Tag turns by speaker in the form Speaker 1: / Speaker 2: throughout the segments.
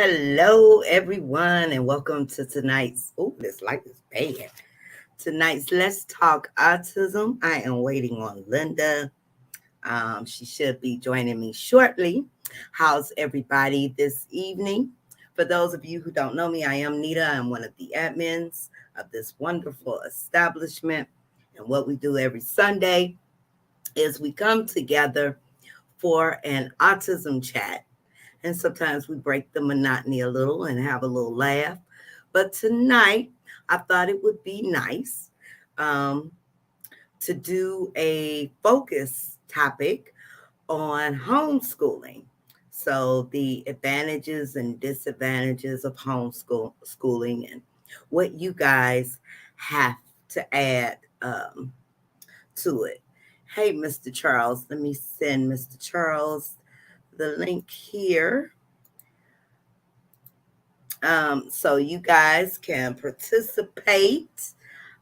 Speaker 1: Hello, everyone, and welcome to tonight's. Oh, this light is bad. Tonight's Let's Talk Autism. I am waiting on Linda. She should be joining me shortly. How's everybody this evening? For those of you who don't know me, I am Nita. I'm one of the admins of this wonderful establishment. And what we do every Sunday is we come together for an autism chat. And sometimes we break the monotony a little and have a little laugh. But tonight, I thought it would be nice um, to do a focus topic on homeschooling. So, the advantages and disadvantages of homeschooling and what you guys have to add to it. Hey, Mr. Charles, let me send Mr. Charles the link here. So you guys can participate.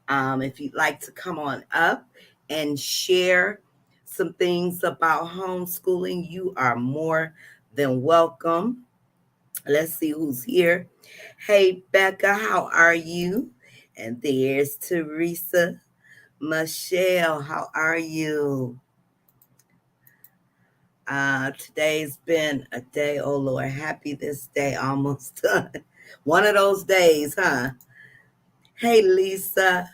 Speaker 1: If you'd like to come on up and share some things about homeschooling, you are more than welcome. Let's see who's here. Hey, Becca, how are you? And there's Teresa. Michelle, how are you? Today's been a day, oh Lord, happy this day, almost done. One of those days, huh? Hey, Lisa.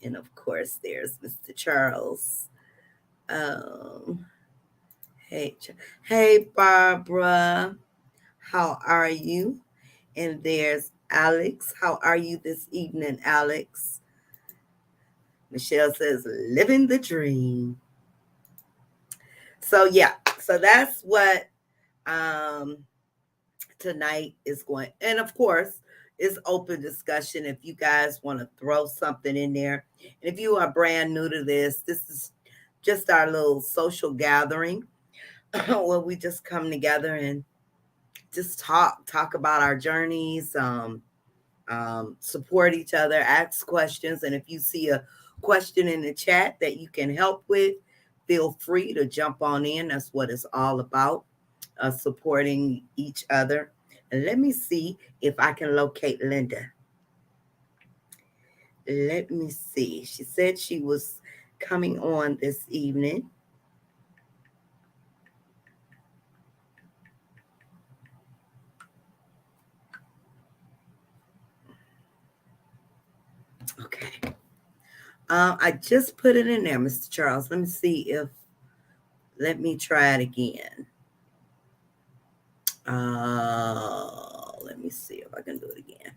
Speaker 1: And of course, there's Mr. Charles. Um, hey, Barbara. How are you? And there's Alex. How are you this evening, Alex? Michelle says, living the dream. So, yeah. So that's what tonight is going. And of course, it's open discussion if you guys want to throw something in there. And if you are brand new to this is just our little social gathering where we just come together and just talk about our journeys, support each other, ask questions. And if you see a question in the chat that you can help with, feel free to jump on in. That's what it's all about, supporting each other. And let me see if I can locate Linda. Let me see. She said she was coming on this evening. Okay. I just put it in there, Mr. Charles. Let me see if, let me try it again. Let me see if I can do it again.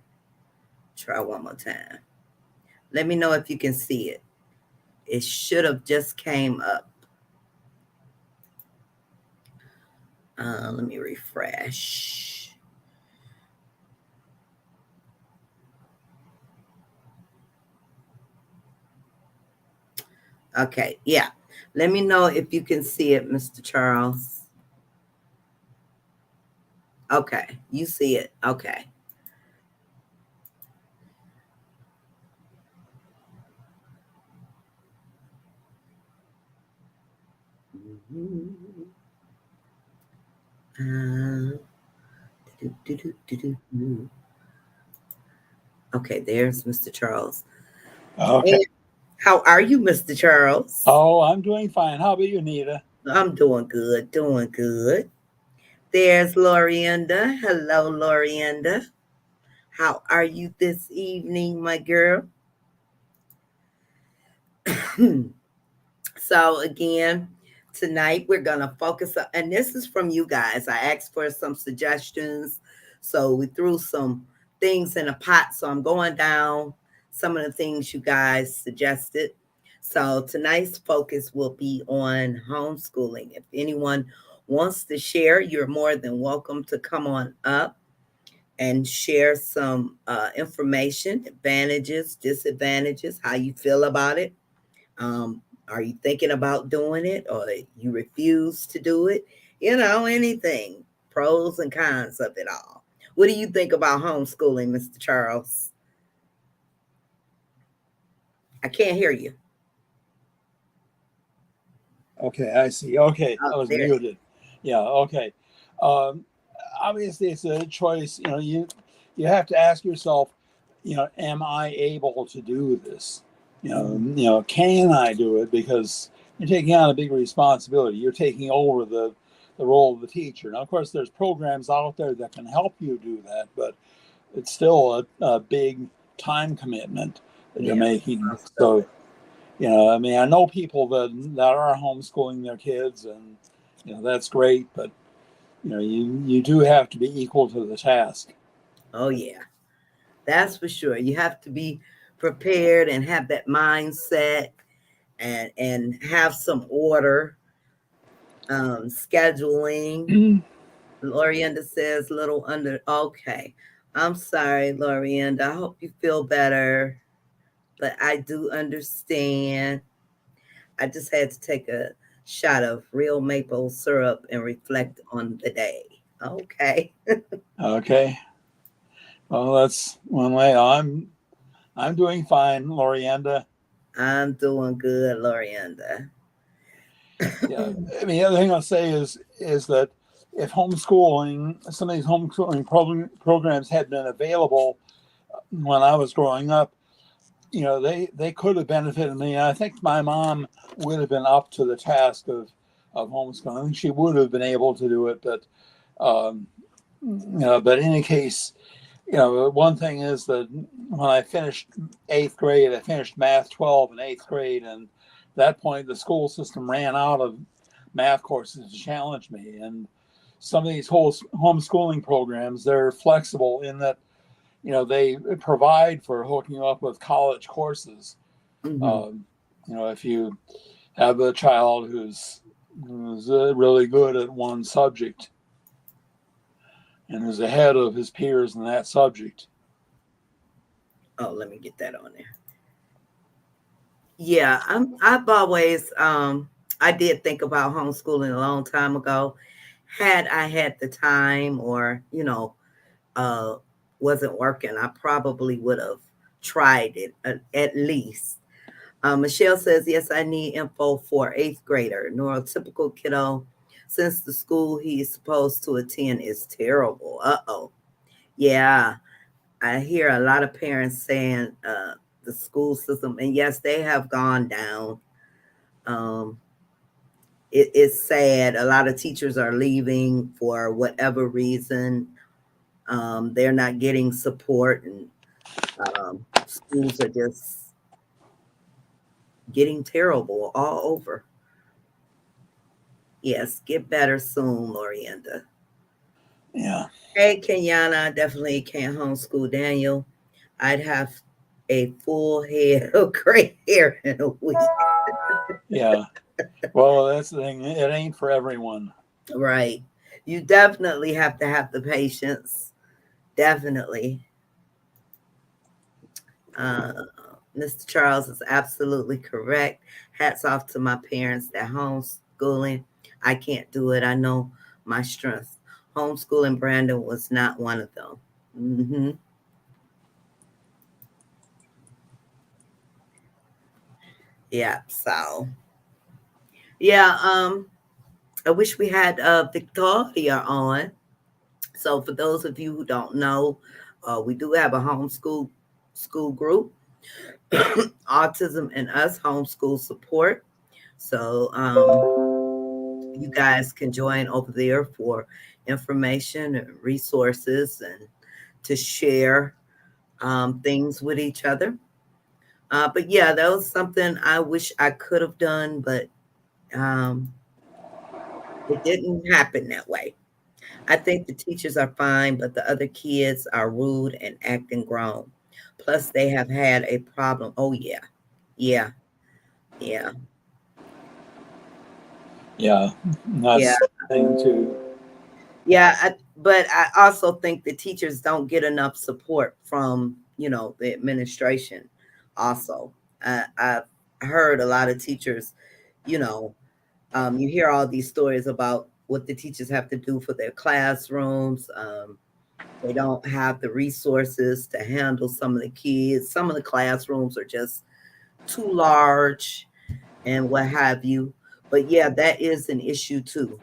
Speaker 1: Try one more time. Let me know if you can see it. It should have just came up. Let me refresh. Okay, yeah. Let me know if you can see it, Mr. Charles. Okay, you see it. Okay. Okay, there's Mr. Charles.
Speaker 2: Okay.
Speaker 1: And how are you, Mr. Charles?
Speaker 2: Oh, I'm doing fine. How about you, Nita?
Speaker 1: I'm doing good, doing good. There's Lorienda. Hello, Lorienda. How are you this evening, my girl? So again, tonight we're gonna focus on, and this is from you guys. I asked for some suggestions, so we threw some things in a pot. So I'm going down some of the things you guys suggested. So tonight's focus will be on homeschooling. If anyone wants to share, you're more than welcome to come on up and share some information, advantages, disadvantages, how you feel about it. Are you thinking about doing it or you refuse to do it? Anything, pros and cons of it all. What do you think about homeschooling, Mr. Charles? I can't hear you.
Speaker 2: Okay, I see. Okay,
Speaker 1: Oh,
Speaker 2: I was
Speaker 1: there.
Speaker 2: muted. Yeah, okay. Um, obviously it's a choice. You have to ask yourself, am I able to do this? Can I do it? Because you're taking on a big responsibility. You're taking over the role of the teacher. Now, of course, there's programs out there that can help you do that, but it's still a big time commitment that you're
Speaker 1: Yeah,
Speaker 2: making. So,
Speaker 1: responsibility.
Speaker 2: I mean, I know people that are homeschooling their kids, and that's great, but you do have to be equal to the task.
Speaker 1: Oh yeah, that's for sure. You have to be prepared and have that mindset and have some order, scheduling. Lorienda says little under. Okay, I'm sorry, Lorienda. I hope you feel better, but I do understand. I just had to take a shot of real maple syrup and reflect on the day. Okay.
Speaker 2: Okay. Well, that's one way. I'm doing fine, Lorienda.
Speaker 1: I'm doing good, Lorienda.
Speaker 2: Yeah. I mean, the other thing I'll say is that if some of these homeschooling programs had been available when I was growing up, they could have benefited me. I think my mom would have been up to the task of homeschooling. She would have been able to do it, but um, but in any case, one thing is that when I finished eighth grade, I finished Math 12 in eighth grade, and at that point the school system ran out of math courses to challenge me. And some of these whole homeschooling programs, they're flexible in that they provide for hooking you up with college courses.
Speaker 1: Hmm.
Speaker 2: Um, if you have a child who's really good at one subject and who's ahead of his peers in that subject.
Speaker 1: Oh, let me get that on there. Yeah, I've always I did think about homeschooling a long time ago. Had I had the time or, uh wasn't working, I probably would have tried it at least. Michelle says, yes, I need info for eighth grader, neurotypical kiddo, since the school he's supposed to attend is terrible. Uh-oh. Yeah, I hear a lot of parents saying the school system, and yes, they have gone down. Um, it's sad. A lot of teachers are leaving for whatever reason. They're not getting support, and schools are just getting terrible all over. Yes, get better soon, Lorienda.
Speaker 2: Yeah,
Speaker 1: Hey, Kenyana, definitely can't homeschool Daniel. I'd have a full head of gray hair in a week.
Speaker 2: yeah. Well, that's the thing. It ain't for everyone.
Speaker 1: Right. You definitely have to have the patience. Definitely. Uh, Mr. Charles is absolutely correct. Hats off to my parents that homeschooling. I can't do it. I know my strengths. Homeschooling Brandon was not one of them. Hmm. Yeah. So yeah. I wish we had Victoria on. So for those of you who don't know, we do have a school group, Autism and Us Homeschool Support. So you guys can join over there for information and resources and to share things with each other. But yeah, that was something I wish I could have done, but um, it didn't happen that way. I think the teachers are fine, but the other kids are rude and acting grown. Plus, they have had a problem. Oh, yeah. Yeah. Yeah.
Speaker 2: Yeah,
Speaker 1: Yeah.
Speaker 2: that's the thing too.
Speaker 1: Yeah. But I also think the teachers don't get enough support from, the administration. Also, I've heard a lot of teachers, you know, you hear all these stories about what the teachers have to do for their classrooms. They don't have the resources to handle some of the kids. Some of the classrooms are just too large and what have you. But yeah, that is an issue too.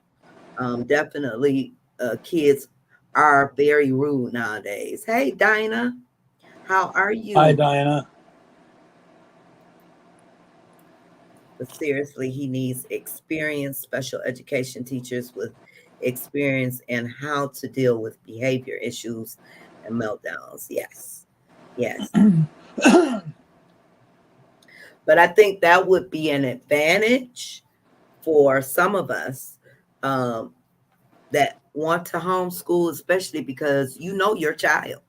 Speaker 1: Definitely, kids. are very rude nowadays. Hey, Dinah, how are
Speaker 2: Hi,
Speaker 1: you?
Speaker 2: Diana.
Speaker 1: But seriously, he needs experienced special education teachers with experience in how to deal with behavior issues and meltdowns. Yes, yes. But I think that would be an advantage for some of us um, that want to homeschool, especially because you know your child.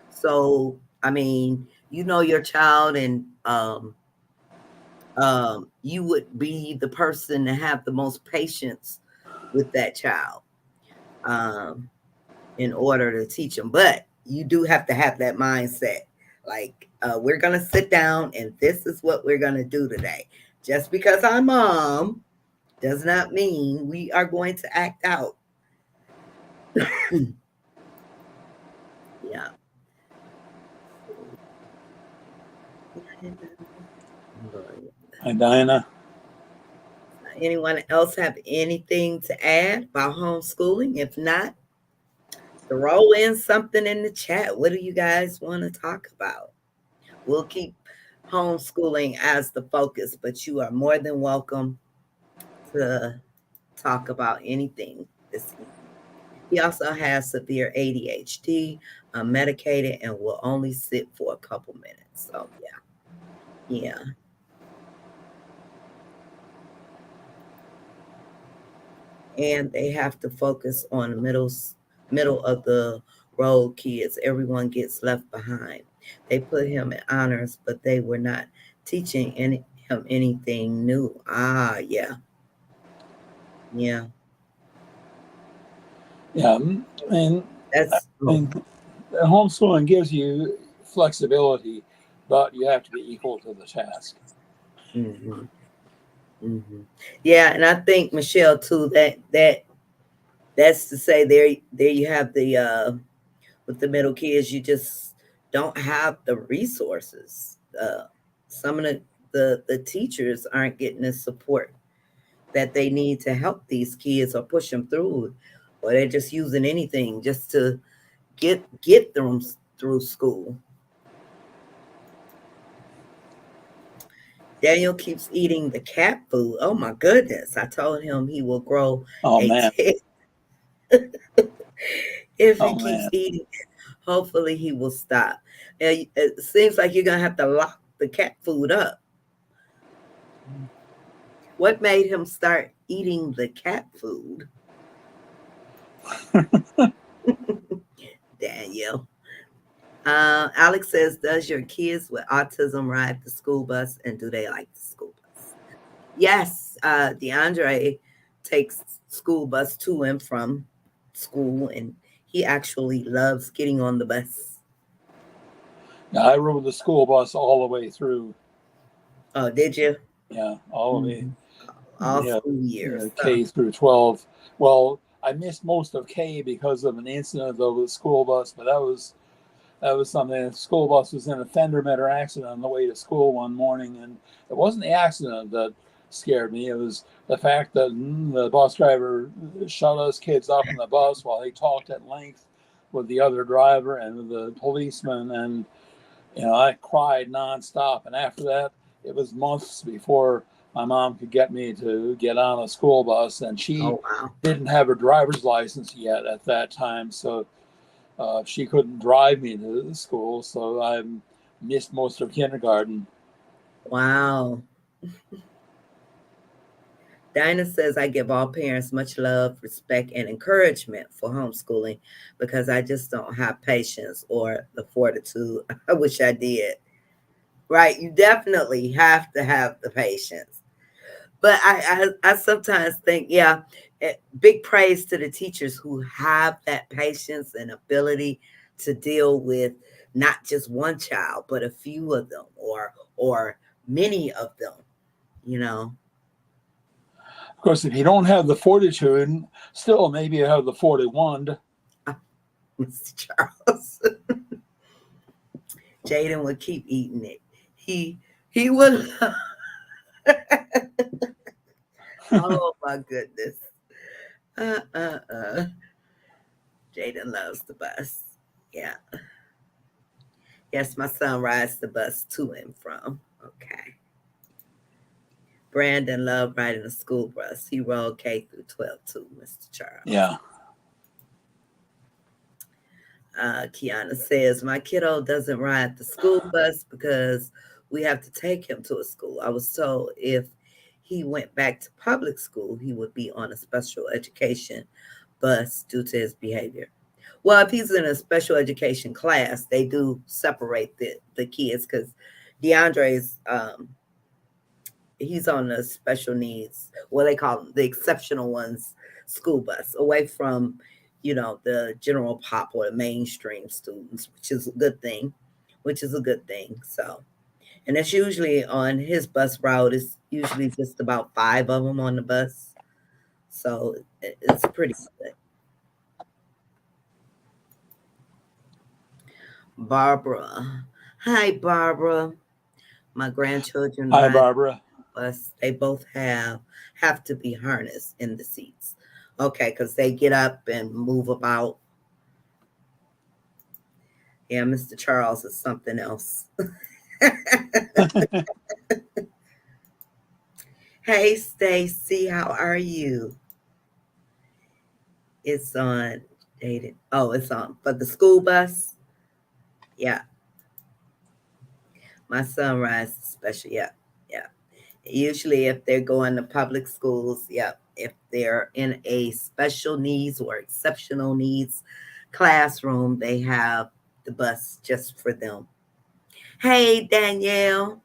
Speaker 1: So, I mean, you know your child, and you would be the person to have the most patience with that child um, in order to teach them. But you do have to have that mindset. Like, we're going to sit down and this is what we're going to do today. Just because I'm mom does not mean we are going to act out. Yeah.
Speaker 2: Hi, Diana.
Speaker 1: Anyone else have anything to add about homeschooling? If not, throw in something in the chat. What do you guys want to talk about? We'll keep homeschooling as the focus, but you are more than welcome to talk about anything this evening. He also has severe ADHD, medicated, and will only sit for a couple minutes. So, yeah, yeah. And they have to focus on middle of the road kids. Everyone gets left behind. They put him in honors, but they were not teaching him anything new. Ah, yeah, yeah.
Speaker 2: Yeah, and I
Speaker 1: That's
Speaker 2: think homeschooling gives you flexibility, but you have to be equal to the task.
Speaker 1: hmm hmm yeah. And I think Michelle too. That's to say there you have the with the middle kids. You just don't have the resources. Some of the teachers aren't getting the support that they need to help these kids or push them through, or they're just using anything just to get them through school. Daniel keeps eating the cat food. Oh my goodness. I told him he will grow
Speaker 2: Oh
Speaker 1: a
Speaker 2: man,
Speaker 1: tail if he
Speaker 2: oh
Speaker 1: keeps
Speaker 2: man.
Speaker 1: eating. Hopefully he will stop. It seems like you're going to have to lock the cat food up. What made him start eating the cat food? Daniel. Alex says, does your kids with autism ride the school bus and do they like the school bus? Yes, DeAndre takes school bus to and from school, and he actually loves getting on the bus.
Speaker 2: Yeah, I rode the school bus all the way through.
Speaker 1: Oh, did you?
Speaker 2: Yeah, all the way.
Speaker 1: Mm-hmm. All
Speaker 2: Yeah,
Speaker 1: school years.
Speaker 2: K through 12. Well, I missed most of K because of an incident of the school bus, but that was something. The school bus was in a fender bender accident on the way to school one morning, and it wasn't the accident that scared me. It was the fact that the bus driver shut us kids up in the bus while he talked at length with the other driver and with the policeman, and I cried nonstop. And after that, it was months before my mom could get me to get on a school bus, and she
Speaker 1: Oh, wow.
Speaker 2: didn't have her driver's license yet at that time, so she couldn't drive me to the school. So I missed most of kindergarten.
Speaker 1: Wow. Dinah says, I give all parents much love, respect, and encouragement for homeschooling because I just don't have patience or the fortitude. I wish I did. Right. You definitely have to have the patience. But I sometimes think, yeah, big praise to the teachers who have that patience and ability to deal with not just one child, but a few of them or many of them, you know.
Speaker 2: Of course, if you don't have the fortitude, still maybe you have the 41.
Speaker 1: Mr. Charles. Jaden would keep eating it. He would. Oh my goodness. Uh uh uh. Jaden loves the bus. Yeah. Yes, my son rides the bus to and from. Okay. Brandon loved riding the school bus. He rode K through 12 too, Mr. Charles.
Speaker 2: Yeah.
Speaker 1: Kiana says, my kiddo doesn't ride the school bus because we have to take him to a school. I was told if he went back to public school, he would be on a special education bus due to his behavior. Well, if he's in a special education class, they do separate the kids because DeAndre's he's on the special needs, what they call them, the exceptional ones school bus, away from, the general pop or the mainstream students, which is a good thing, So, and it's usually on his bus route, it's usually just about five of them on the bus. So it's pretty good. Barbara. Hi, Barbara. My grandchildren
Speaker 2: Hi,
Speaker 1: ride
Speaker 2: Barbara.
Speaker 1: bus, they both have to be harnessed in the seats. Okay, because they get up and move about. Yeah, Mr. Charles is something else. Hey, Stacy, how are you? It's on dated. Oh, it's on for the school bus. Yeah, my son rides special. Yeah, yeah. Usually, if they're going to public schools, yeah, if they're in a special needs or exceptional needs classroom, they have the bus just for them. Hey, Danielle.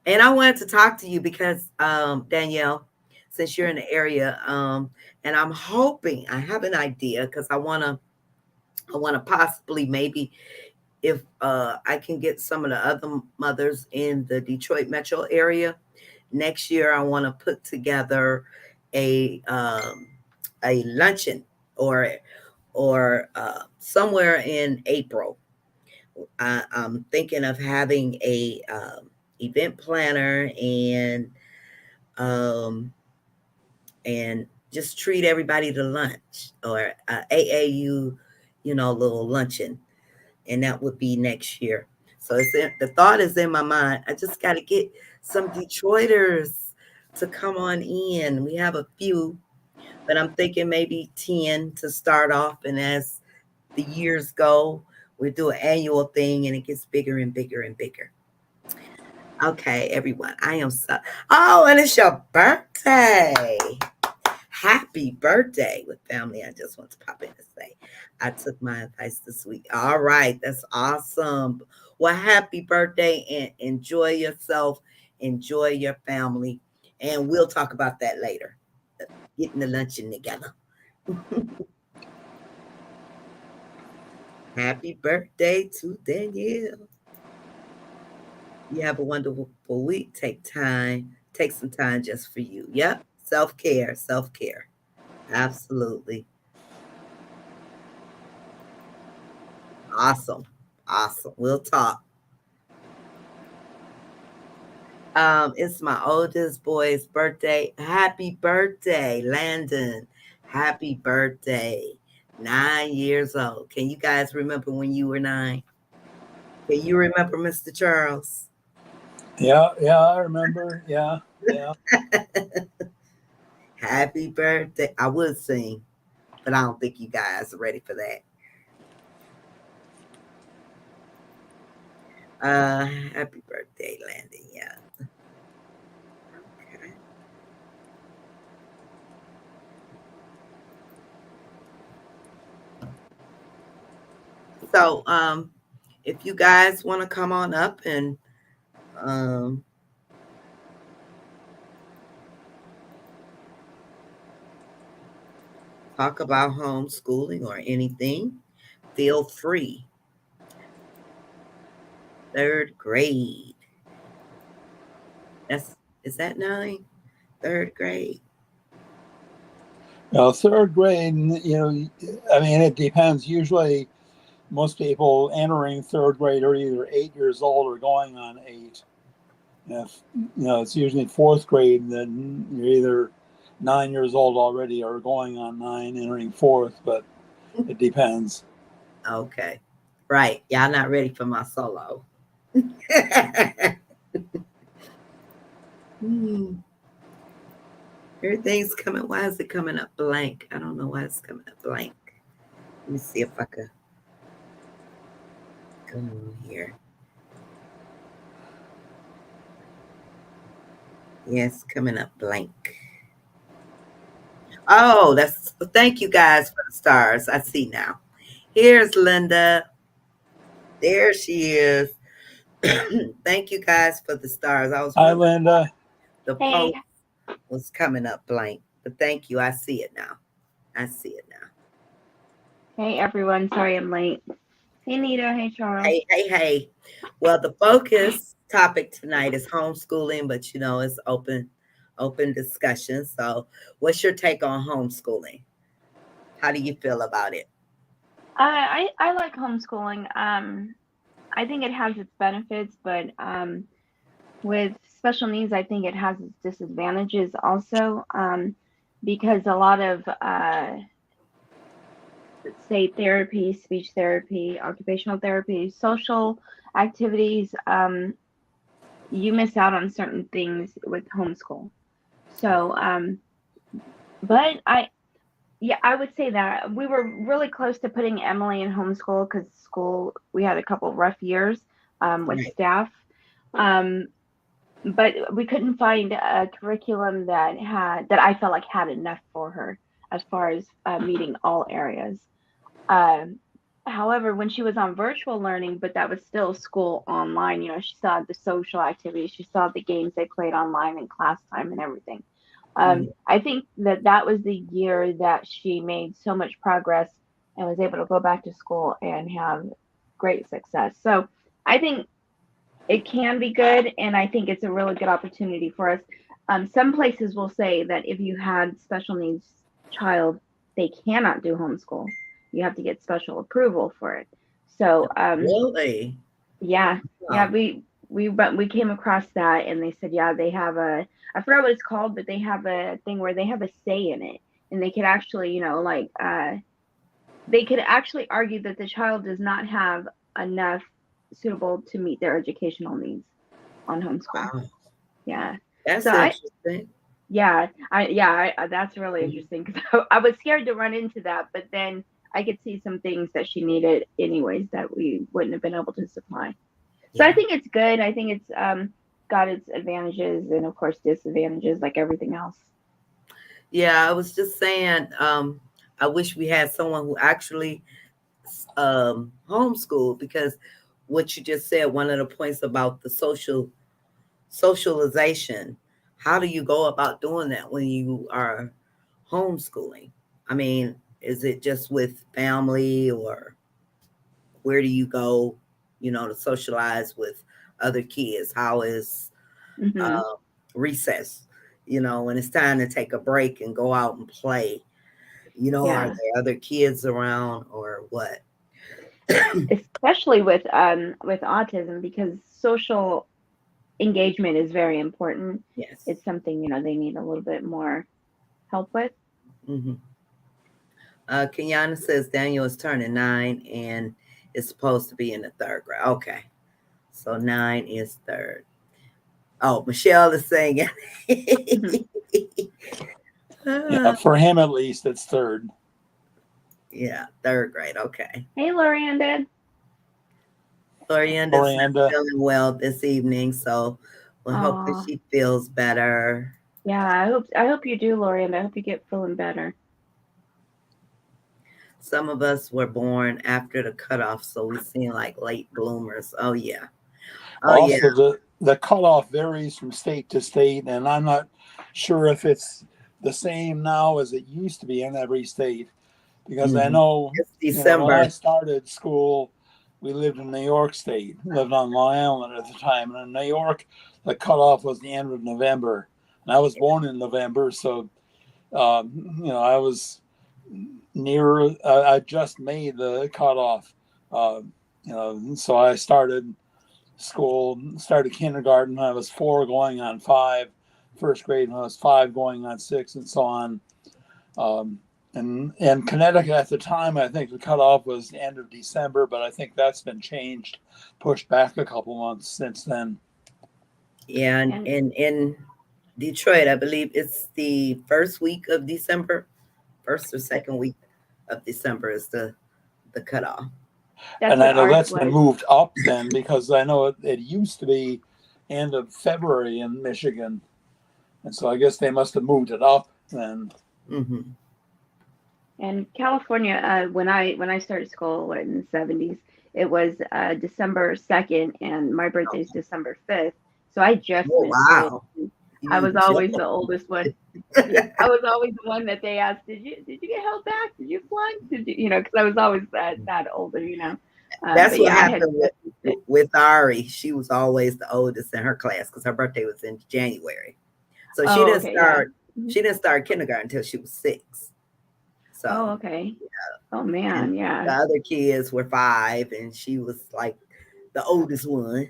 Speaker 1: And I wanted to talk to you because, Danielle, since you're in the area, and I'm hoping I have an idea because I want to possibly maybe if I can get some of the other mothers in the Detroit metro area next year, I want to put together a um, a luncheon or somewhere in April. I'm thinking of having a event planner um, and just treat everybody to lunch or AAU, little luncheon, and that would be next year. So the thought is in my mind. I just got to get some Detroiters to come on in. We have a few, but I'm thinking maybe 10 to start off, and as the years go, we do an annual thing, and it gets bigger and bigger and bigger. Okay, everyone, I am so. Oh, and it's your birthday. Happy birthday with family. I just want to pop in and say I took my advice this week. All right, that's awesome. Well, happy birthday and enjoy yourself, enjoy your family, and we'll talk about that later. Getting the luncheon together. Happy birthday to Danielle. You have a wonderful week. Take some time just for you. Yep. Self care, self care. Absolutely. Awesome. Awesome. We'll talk. It's my oldest boy's birthday. Happy birthday, Landon. Happy birthday. 9 years old. Can you guys remember when you were 9? Can you remember Mr. Charles?
Speaker 2: Yeah, I remember. Yeah.
Speaker 1: Happy birthday. I would sing, but I don't think you guys are ready for that. Happy birthday, Landon. Yeah. Okay. So, if you guys want to come on up and um, talk about homeschooling or anything, feel free. Third grade. That's is that 9? Third grade.
Speaker 2: Now, third grade, I mean, it depends. Usually, most people entering third grade are either 8 years old or going on 8. If it's usually fourth grade, then you're either 9 years old already or going on 9, entering fourth. But It depends.
Speaker 1: Okay. Right. Y'all not ready for my solo. Hmm. Everything's coming. Why is it coming up blank? I don't know why it's coming up blank. Let me see if I could go on here. Yes, coming up blank. Oh, that's thank you guys for the stars. I see now. Here's Linda. There she is. Thank you guys for the stars. I was
Speaker 2: Hi,
Speaker 1: wondering
Speaker 2: Linda.
Speaker 1: the
Speaker 3: Hey,
Speaker 1: post was coming up blank, but thank you. I see it now. I see it now.
Speaker 3: hey everyone. Sorry I'm late. Hey Nita. Hey Charles.
Speaker 1: Hey, hey, hey. Well, the focus topic tonight is homeschooling, but it's open discussion. So, what's your take on homeschooling? How do you feel about it?
Speaker 3: I like homeschooling. I think it has its benefits, but with special needs, I think it has its disadvantages also. Because a lot of say therapy, speech therapy, occupational therapy, social activities, you miss out on certain things with homeschool. So, but yeah, I would say that we were really close to putting Emily in homeschool because school we had a couple of rough years with
Speaker 1: Right.
Speaker 3: staff, um, but we couldn't find a curriculum that I felt like had enough for her as far as meeting all areas. Um, However, when she was on virtual learning, but that was still school online, she saw the social activities, she saw the games they played online and class time and everything.
Speaker 1: Mhm.
Speaker 3: I think that was the year that she made so much progress and was able to go back to school and have great success. So I think it can be good, and I think it's a really good opportunity for us. Some places will say that if you had special needs child, they cannot do homeschool. You have to get special approval for it. So
Speaker 1: Really?
Speaker 3: yeah, yeah,
Speaker 1: Wow.
Speaker 3: we came across that, and they said, yeah, they have I forgot what it's called, but they have a thing where they have a say in it, and they could actually, like they could actually argue that the child does not have enough suitable to meet their educational needs on homeschool.
Speaker 1: Wow.
Speaker 3: Yeah. So
Speaker 1: That's interesting.
Speaker 3: that's really
Speaker 1: Mhm.
Speaker 3: interesting because I was scared to run into that, but then I could see some things that she needed anyways that we wouldn't have been able to supply. So I
Speaker 1: Yeah.
Speaker 3: think it's good. I think it's got its advantages and of course disadvantages like everything else.
Speaker 1: Yeah, I was just saying, I wish we had someone who actually homeschooled because what you just said, one of the points about the socialization, how do you go about doing that when you are homeschooling? I mean, is it just with family or where do you go, to socialize with other kids? How is
Speaker 3: Hmm.
Speaker 1: uh, recess? When it's time to take a break and go out and play, are
Speaker 3: Yeah,
Speaker 1: there other kids around or what?
Speaker 3: especially with autism because social engagement is very important.
Speaker 1: Yes.
Speaker 3: It's something they need a little bit more help with.
Speaker 1: Hmm. Kenyana says Daniel is turning 9 and is supposed to be in the third grade. Okay. So 9 is third. Oh, Michelle is saying
Speaker 2: Yeah,
Speaker 1: Ah,
Speaker 2: for him at least, it's third.
Speaker 1: yeah, third grade. Okay.
Speaker 3: Hey, Loranda.
Speaker 1: Glorianda's not
Speaker 2: Miranda.
Speaker 1: feeling well this evening, so we're hoping
Speaker 3: Oh,
Speaker 1: she feels better.
Speaker 3: yeah. I hope you do, Loranda. I hope you get feeling better.
Speaker 1: Some of us were born after the cutoff, so we seem like late bloomers. Oh yeah. Oh yeah.
Speaker 2: Also, the cutoff varies from state to state, and I'm not sure if it's the same now as it used to be in every state. Because I
Speaker 1: Hmm.
Speaker 2: know,
Speaker 1: It's
Speaker 2: when
Speaker 1: December.
Speaker 2: I started school, we lived in New York State, lived on Long Island at the time. And in New York, the cutoff was the end of November. And I was born in November. So, I was near, I just made the cutoff. Uh, so I started kindergarten when I was 4 going on 5, first grade when I was 5 going on 6, and so on. Um, And Connecticut at the time, I think the cutoff was the end of December, but I think that's been changed, pushed back a couple months since then.
Speaker 1: Yeah, and in Detroit, I believe it's the first week of December, first or second week of December is the cutoff.
Speaker 3: That's
Speaker 2: And
Speaker 3: what
Speaker 2: I know
Speaker 3: ours
Speaker 2: that's been
Speaker 3: was.
Speaker 2: moved up then, because I know it used to be end of February in Michigan. And so I guess they must have moved it up then.
Speaker 1: Mm-hmm.
Speaker 3: And California, when I started school in the 70s, it was December 2nd, and my birthday's December 5th. So I just
Speaker 1: Oh
Speaker 3: missed school.
Speaker 1: wow.
Speaker 3: I
Speaker 1: You
Speaker 3: was always the oldest one. Yeah, I was always the one that they asked, did you get held back? Did you flunk? Did you, because I was always that older,
Speaker 1: That's
Speaker 3: But
Speaker 1: what
Speaker 3: yeah, I had
Speaker 1: happened with Ari. She was always the oldest in her class because her birthday was in January. So she
Speaker 3: Oh,
Speaker 1: didn't
Speaker 3: okay, yeah.
Speaker 1: start she didn't start kindergarten until she was 6.
Speaker 3: Oh,
Speaker 1: So
Speaker 3: okay. Oh
Speaker 1: and
Speaker 3: man,
Speaker 1: the
Speaker 3: yeah.
Speaker 1: other kids were 5 and she was like the oldest one.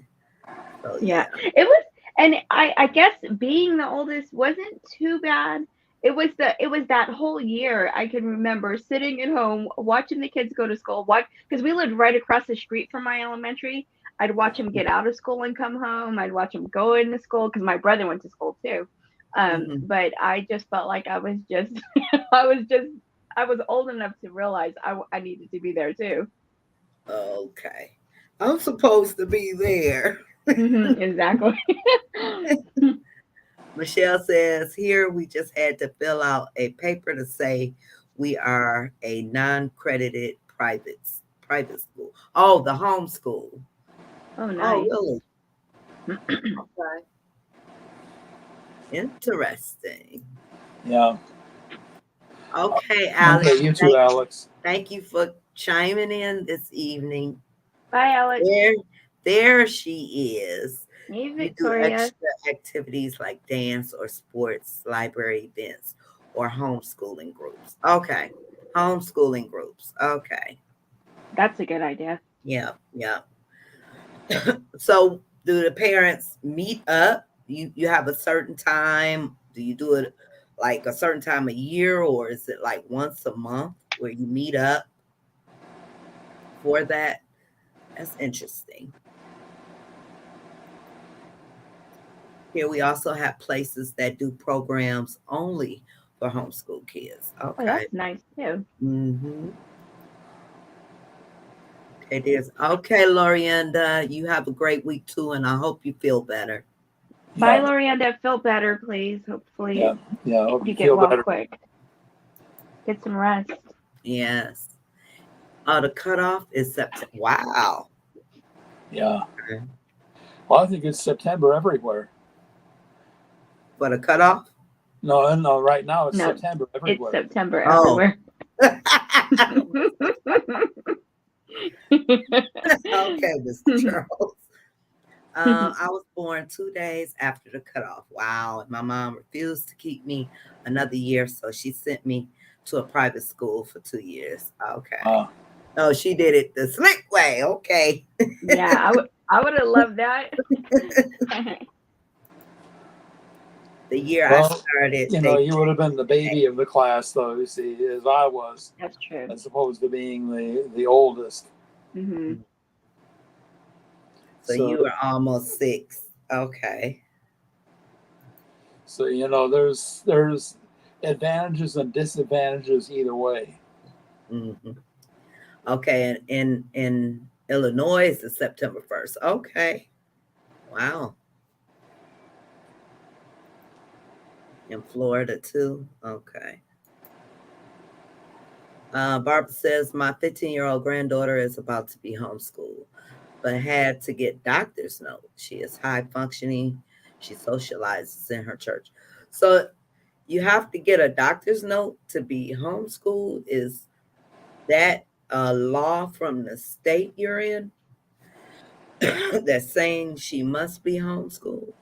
Speaker 1: So
Speaker 3: Yeah.
Speaker 1: yeah.
Speaker 3: It was, and I guess being the oldest wasn't too bad. It was that whole year I can remember sitting at home watching the kids go to school, because we lived right across the street from my elementary. I'd watch them get out of school and come home. I'd watch them go into school because my brother went to school too.
Speaker 1: Mm-hmm.
Speaker 3: But I just felt like I was just I was just I was old enough to realize I needed to be there too.
Speaker 1: Okay. I'm supposed to be there.
Speaker 3: Exactly.
Speaker 1: Michelle says, here we just had to fill out a paper to say we are a non-credited private school. Oh, the homeschool.
Speaker 3: Oh,
Speaker 1: Oh,
Speaker 3: nice.
Speaker 1: really? Okay. Interesting.
Speaker 2: Yeah.
Speaker 1: Okay, Alex.
Speaker 2: Okay, you too, Alex.
Speaker 1: Thank you for chiming in this evening.
Speaker 3: Bye, Alex.
Speaker 1: There she is.
Speaker 3: Hey,
Speaker 1: You do
Speaker 3: Victoria.
Speaker 1: extra activities like dance or sports, library events, or homeschooling groups. Okay. Homeschooling groups. Okay.
Speaker 3: That's a good idea.
Speaker 1: Yeah. Yeah. So do the parents meet up? You have a certain time? Do you do it like a certain time a year, or is it like once a month where you meet up for that? That's interesting. Here we also have places that do programs only for homeschool kids.
Speaker 3: Oh,
Speaker 1: Okay.
Speaker 3: that's nice too.
Speaker 1: Mm-hmm. Okay, okay, Lorienda. You have a great week too, and I hope you feel better.
Speaker 3: Bye,
Speaker 2: Yeah.
Speaker 3: Lorienda. Feel better, please. Hopefully
Speaker 2: Yeah. Yeah. Hope
Speaker 3: you
Speaker 2: you
Speaker 3: get
Speaker 2: feel
Speaker 3: well
Speaker 2: better.
Speaker 3: quick. Get some rest.
Speaker 1: Yes. Oh, the cutoff is September. Wow.
Speaker 2: Yeah.
Speaker 1: Okay.
Speaker 2: Well, I think it's September everywhere.
Speaker 1: For the cutoff?
Speaker 2: No, no, right now it's
Speaker 3: No,
Speaker 2: September
Speaker 3: it's
Speaker 2: everywhere.
Speaker 3: September
Speaker 1: Oh.
Speaker 3: everywhere.
Speaker 1: Okay, Mr. Charles. I was born 2 days after the cutoff. Wow. And my mom refused to keep me another year, so she sent me to a private school for 2 years. Okay. Oh, she did it the slick way. Okay.
Speaker 3: Yeah, I would have loved that.
Speaker 1: The year I
Speaker 2: Well,
Speaker 1: started,
Speaker 2: you would have been the baby of the class, though, you see, as I was,
Speaker 3: That's true.
Speaker 2: as opposed to being the oldest.
Speaker 3: Mm-hmm.
Speaker 1: So you were almost 6. Okay.
Speaker 2: So there's advantages and disadvantages either way.
Speaker 1: Mm-hmm. Okay, and in Illinois, it's September 1st. Okay. Wow. In Florida too. Okay. Barbara says my 15-year-old granddaughter is about to be homeschooled, but had to get doctor's note. She is high functioning. She socializes in her church. So you have to get a doctor's note to be homeschooled. Is that a law from the state you're in that's saying she must be homeschooled?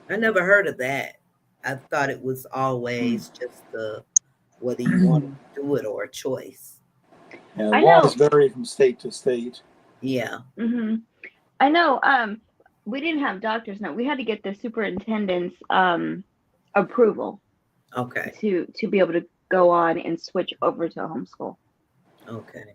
Speaker 1: I never heard of that. I thought it was always just whether you want to do it or a choice.
Speaker 2: And
Speaker 3: I
Speaker 2: laws
Speaker 3: know.
Speaker 2: vary from state to state.
Speaker 1: Yeah.
Speaker 3: Mm-hmm. I know. We didn't have doctor's note. We had to get the superintendent's approval
Speaker 1: Okay.
Speaker 3: to be able to go on and switch over to homeschool.
Speaker 1: Okay.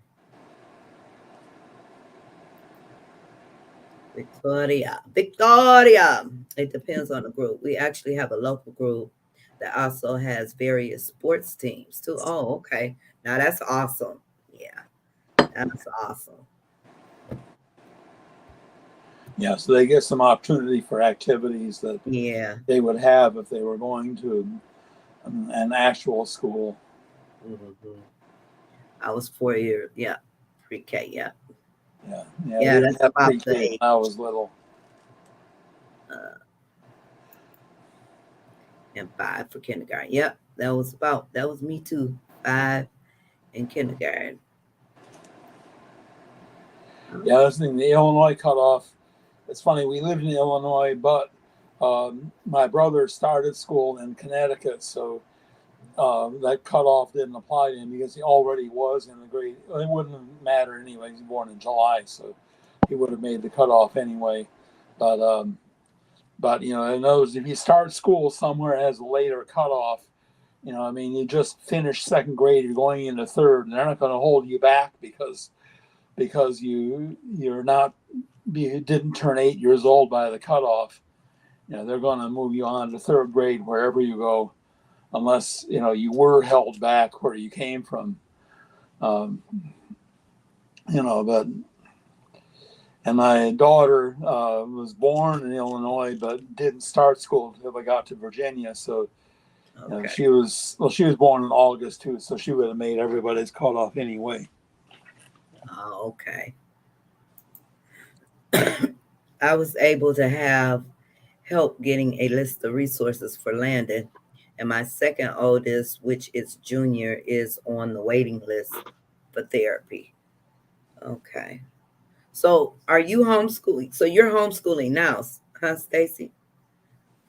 Speaker 1: Victoria. It depends on the group. We actually have a local group that also has various sports teams too. Oh, okay. Now that's awesome. Yeah, that's awesome.
Speaker 2: Yeah, so they get some opportunity for activities that
Speaker 1: Yeah.
Speaker 2: they would have if they were going to an actual school.
Speaker 1: Hmm. I was 4 years. Yeah, pre-K. Yeah,
Speaker 2: Yeah, we
Speaker 1: yeah.
Speaker 2: didn't
Speaker 1: That's
Speaker 2: have
Speaker 1: about the
Speaker 2: pre-K when
Speaker 1: age.
Speaker 2: I was little.
Speaker 1: Uh, and 5 for kindergarten. Yep, that was me too. 5 in kindergarten.
Speaker 2: Yeah, that's the thing. The Illinois cutoff. It's funny. We lived in Illinois, but my brother started school in Connecticut, so that cutoff didn't apply to him because he already was in the grade. It wouldn't matter anyway. He was born in July, so he would have made the cutoff anyway. But in other words, if you start school somewhere as a later cutoff, I mean, you just finished second grade, you're going into third, and they're not going to hold you back because you're not you didn't turn 8 years old by the cutoff. They're going to move you on to third grade wherever you go, unless you were held back where you came from. Um, but and my daughter was born in Illinois, but didn't start school until I got to Virginia. So
Speaker 1: Okay.
Speaker 2: she was born in August too, so she would have made everybody's cutoff anyway.
Speaker 1: Oh, okay. I was able to have help getting a list of resources for Landon, and my second oldest, which is junior, is on the waiting list for therapy. Okay. So, are you homeschooling? So you're homeschooling now, huh, Stacy?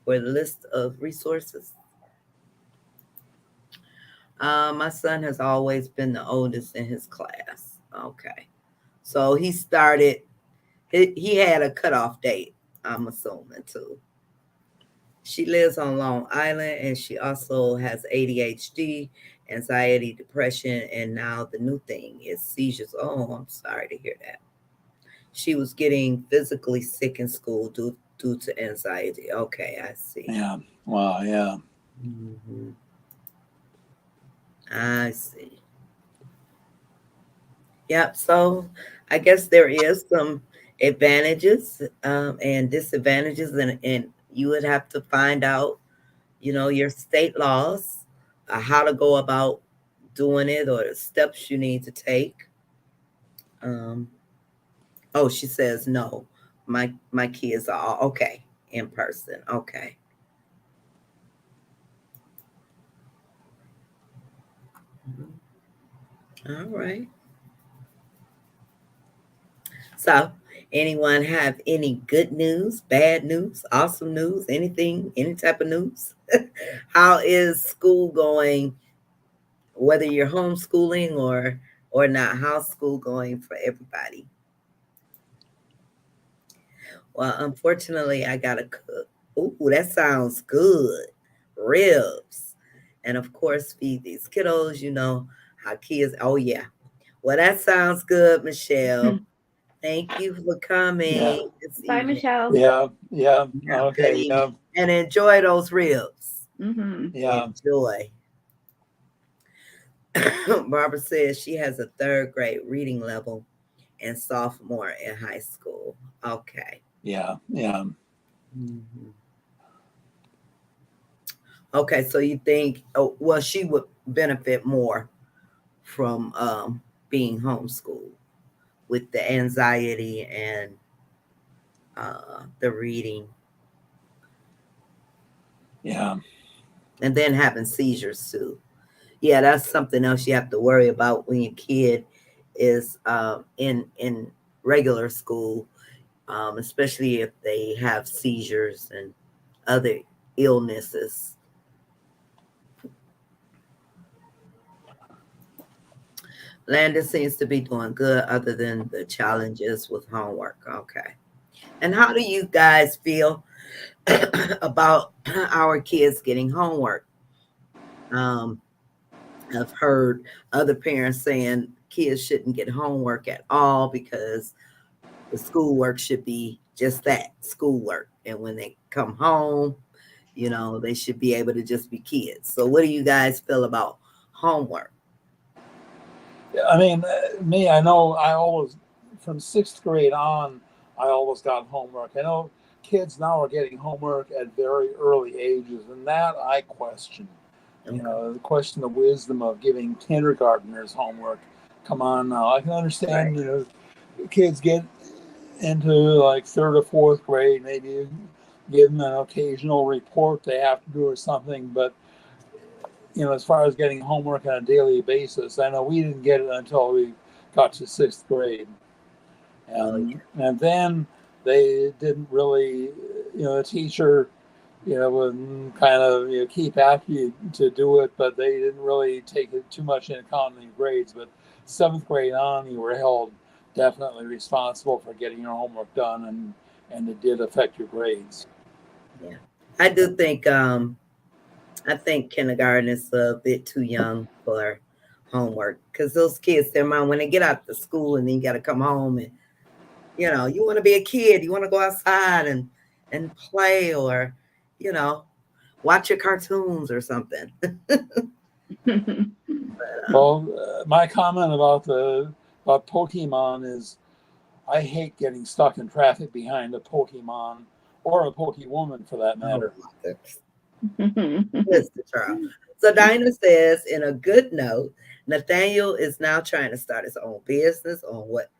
Speaker 1: For the list of resources. My son has always been the oldest in his class. Okay. So he started. He had a cutoff date. I'm assuming too. She lives on Long Island and she also has ADHD, anxiety, depression, and now the new thing is seizures. Oh, I'm sorry to hear that. She was getting physically sick in school due to anxiety. Okay, I see.
Speaker 2: Yeah. Wow. Yeah.
Speaker 1: Hmm. I see. Yep. So I guess there is some advantages and disadvantages, and you would have to find out, your state laws, how to go about doing it, or the steps you need to take. Um, oh, she says no. My kids are all okay in person. Okay. Mhm. All right. So, anyone have any good news, bad news, awesome news, anything, any type of news? How is school going? Whether you're homeschooling or not, how's school going for everybody? Well, unfortunately, I gotta cook. Ooh, that sounds good. Ribs. And of course, feed these kiddos, how kids. Oh, yeah. Well, that sounds good, Michelle. Thank you for
Speaker 2: Yeah.
Speaker 1: coming this
Speaker 3: Bye,
Speaker 1: evening.
Speaker 3: Michelle.
Speaker 2: Yeah. Yeah.
Speaker 1: Have a good
Speaker 2: Okay.
Speaker 1: evening.
Speaker 2: Yeah.
Speaker 1: And enjoy those ribs.
Speaker 3: Hmm.
Speaker 2: Yeah.
Speaker 1: Enjoy. Barbara says she has a third grade reading level and sophomore in high school. Okay.
Speaker 2: Yeah. Yeah.
Speaker 1: Mhm. Okay, so you think, oh, well, she would benefit more from being homeschooled with the anxiety and the reading,
Speaker 2: Yeah.
Speaker 1: and then having seizures too. Yeah, that's something else you have to worry about when your kid is in regular school, especially if they have seizures and other illnesses. Landon seems to be doing good, other than the challenges with homework. Okay. And how do you guys feel about our kids getting homework? Um, I've heard other parents saying kids shouldn't get homework at all because the schoolwork should be just that, schoolwork. And when they come home, they should be able to just be kids. So what do you guys feel about homework?
Speaker 2: I mean, me, I know I always, from sixth grade on, I always got homework. I know kids now are getting homework at very early ages, and that I question.
Speaker 1: Okay.
Speaker 2: The question the wisdom of giving kindergartners homework. Come on now. I can understand,
Speaker 1: Right.
Speaker 2: kids get into like third or fourth grade, maybe give them an occasional report they have to do or something. But, as far as getting homework on a daily basis, I know we didn't get it until we got to sixth grade.
Speaker 1: Oh,
Speaker 2: And then they didn't really, the teacher, would kind of keep after you to do it, but they didn't really take it too much into account in your grades. But seventh grade on, you were held definitely responsible for getting your homework done, and it did affect your grades.
Speaker 1: yeah. I do think I think kindergarten is a bit too young for homework because those kids, their mind, when they get out to school and then you got to come home and you want to be a kid, you want to go outside and play or you know watch your cartoons or something.
Speaker 2: Well, my comment about Pokemon is I hate getting stuck in traffic behind a Pokemon or a Pokewoman for that
Speaker 1: Oh
Speaker 2: matter.
Speaker 1: my goodness. Mr. Charles. So Dinah says, in a good note, Nathaniel is now trying to start his own business on what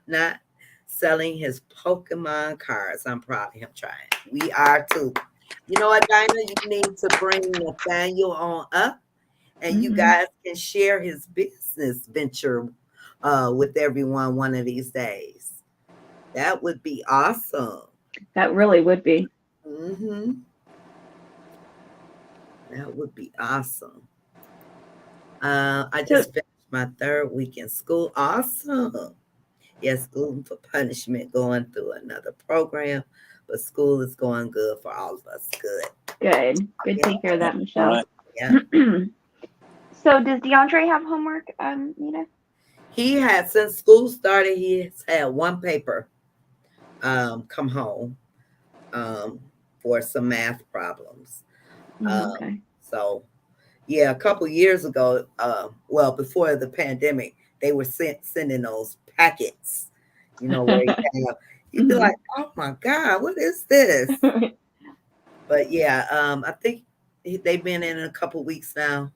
Speaker 1: not selling his Pokemon cards. I'm proud of him trying. We are too. You know what, Dinah? You need to bring Nathaniel on up and you
Speaker 3: Mhm.
Speaker 1: guys can share his business venture with everyone one of these days. That would be awesome.
Speaker 3: That really would be.
Speaker 1: Hmm. That would be awesome. I
Speaker 3: So,
Speaker 1: just finished my third week in school. Awesome. Yes, Gluten for Punishment going through another program, but school is going good for all of us. Good.
Speaker 3: good. Good
Speaker 1: Yeah,
Speaker 3: to hear that,
Speaker 2: All
Speaker 3: Michelle.
Speaker 2: right.
Speaker 1: yeah.
Speaker 3: So, does DeAndre have homework, Nina?
Speaker 1: He had since school started, he has had one paper come home um, for some math problems.
Speaker 3: Okay.
Speaker 1: So yeah, a couple years ago, well, before the pandemic, they were sending those packets, where you'd be
Speaker 3: Mhm.
Speaker 1: like, oh my God, what is this? But yeah, I think they've been in a couple weeks now.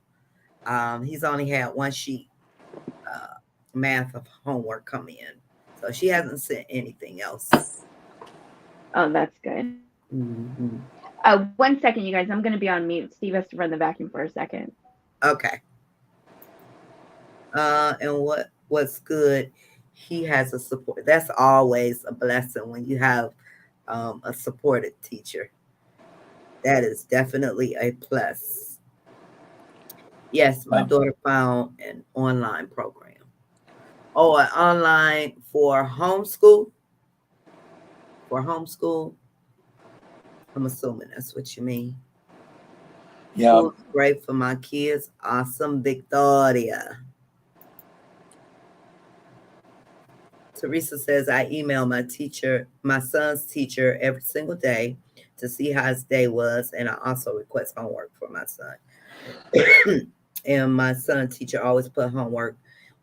Speaker 1: He's only had one sheet math of homework come in. So she hasn't sent anything else.
Speaker 3: Oh, that's good.
Speaker 1: Hmm.
Speaker 3: 1 second, you guys. I'm going to be on mute. Steve has to run the vacuum for a second.
Speaker 1: Okay. And what's good, he has a support. That's always a blessing when you have a supported teacher. That is definitely a plus. Yes, my daughter found an online program. Oh, an online for homeschool. I'm assuming that's what you mean.
Speaker 2: Yeah.
Speaker 1: School is great for my kids. Awesome, Victoria. Teresa says, I email my son's teacher every single day to see how his day was, and I also request homework for my son. And my son's teacher always put homework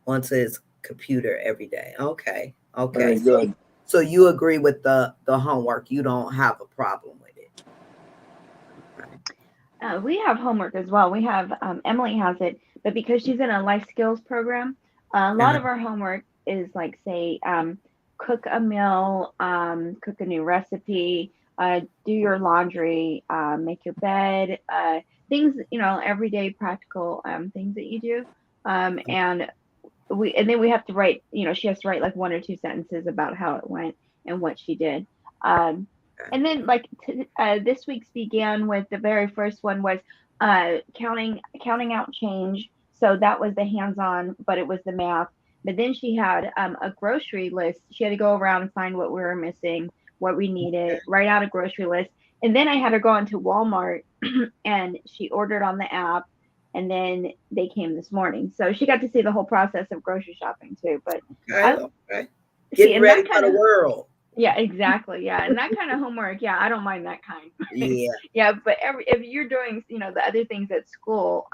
Speaker 1: onto his computer every day. Okay. Okay.
Speaker 2: Very good.
Speaker 1: So you agree with the homework. You don't have a problem with it. Okay.
Speaker 3: We have homework as well. We have Emily has it, but because she's in a life skills program, a lot
Speaker 1: Uh-huh.
Speaker 3: of our homework is like, say, cook a meal, cook a new recipe, do your laundry, make your bed, things, everyday practical things that you do. And then we have to write, she has to write like one or two sentences about how it went and what she did. Um, and then like this week's began with the very first one was counting out change. So that was the hands-on, but it was the math. But then she had a grocery list. She had to go around and find what we were missing, what we needed, write out a grocery list. And then I had her go into Walmart and she ordered on the app and then they came this morning. So she got to see the whole process of grocery shopping too. But
Speaker 1: Okay,
Speaker 3: I
Speaker 1: okay.
Speaker 3: see,
Speaker 1: Getting
Speaker 3: and
Speaker 1: ready
Speaker 3: that
Speaker 1: for
Speaker 3: kind
Speaker 1: the
Speaker 3: of,
Speaker 1: world.
Speaker 3: yeah, exactly, yeah, and that kind of homework, yeah, I don't mind that kind.
Speaker 1: Yeah.
Speaker 3: Yeah, but if you're doing, the other things at school,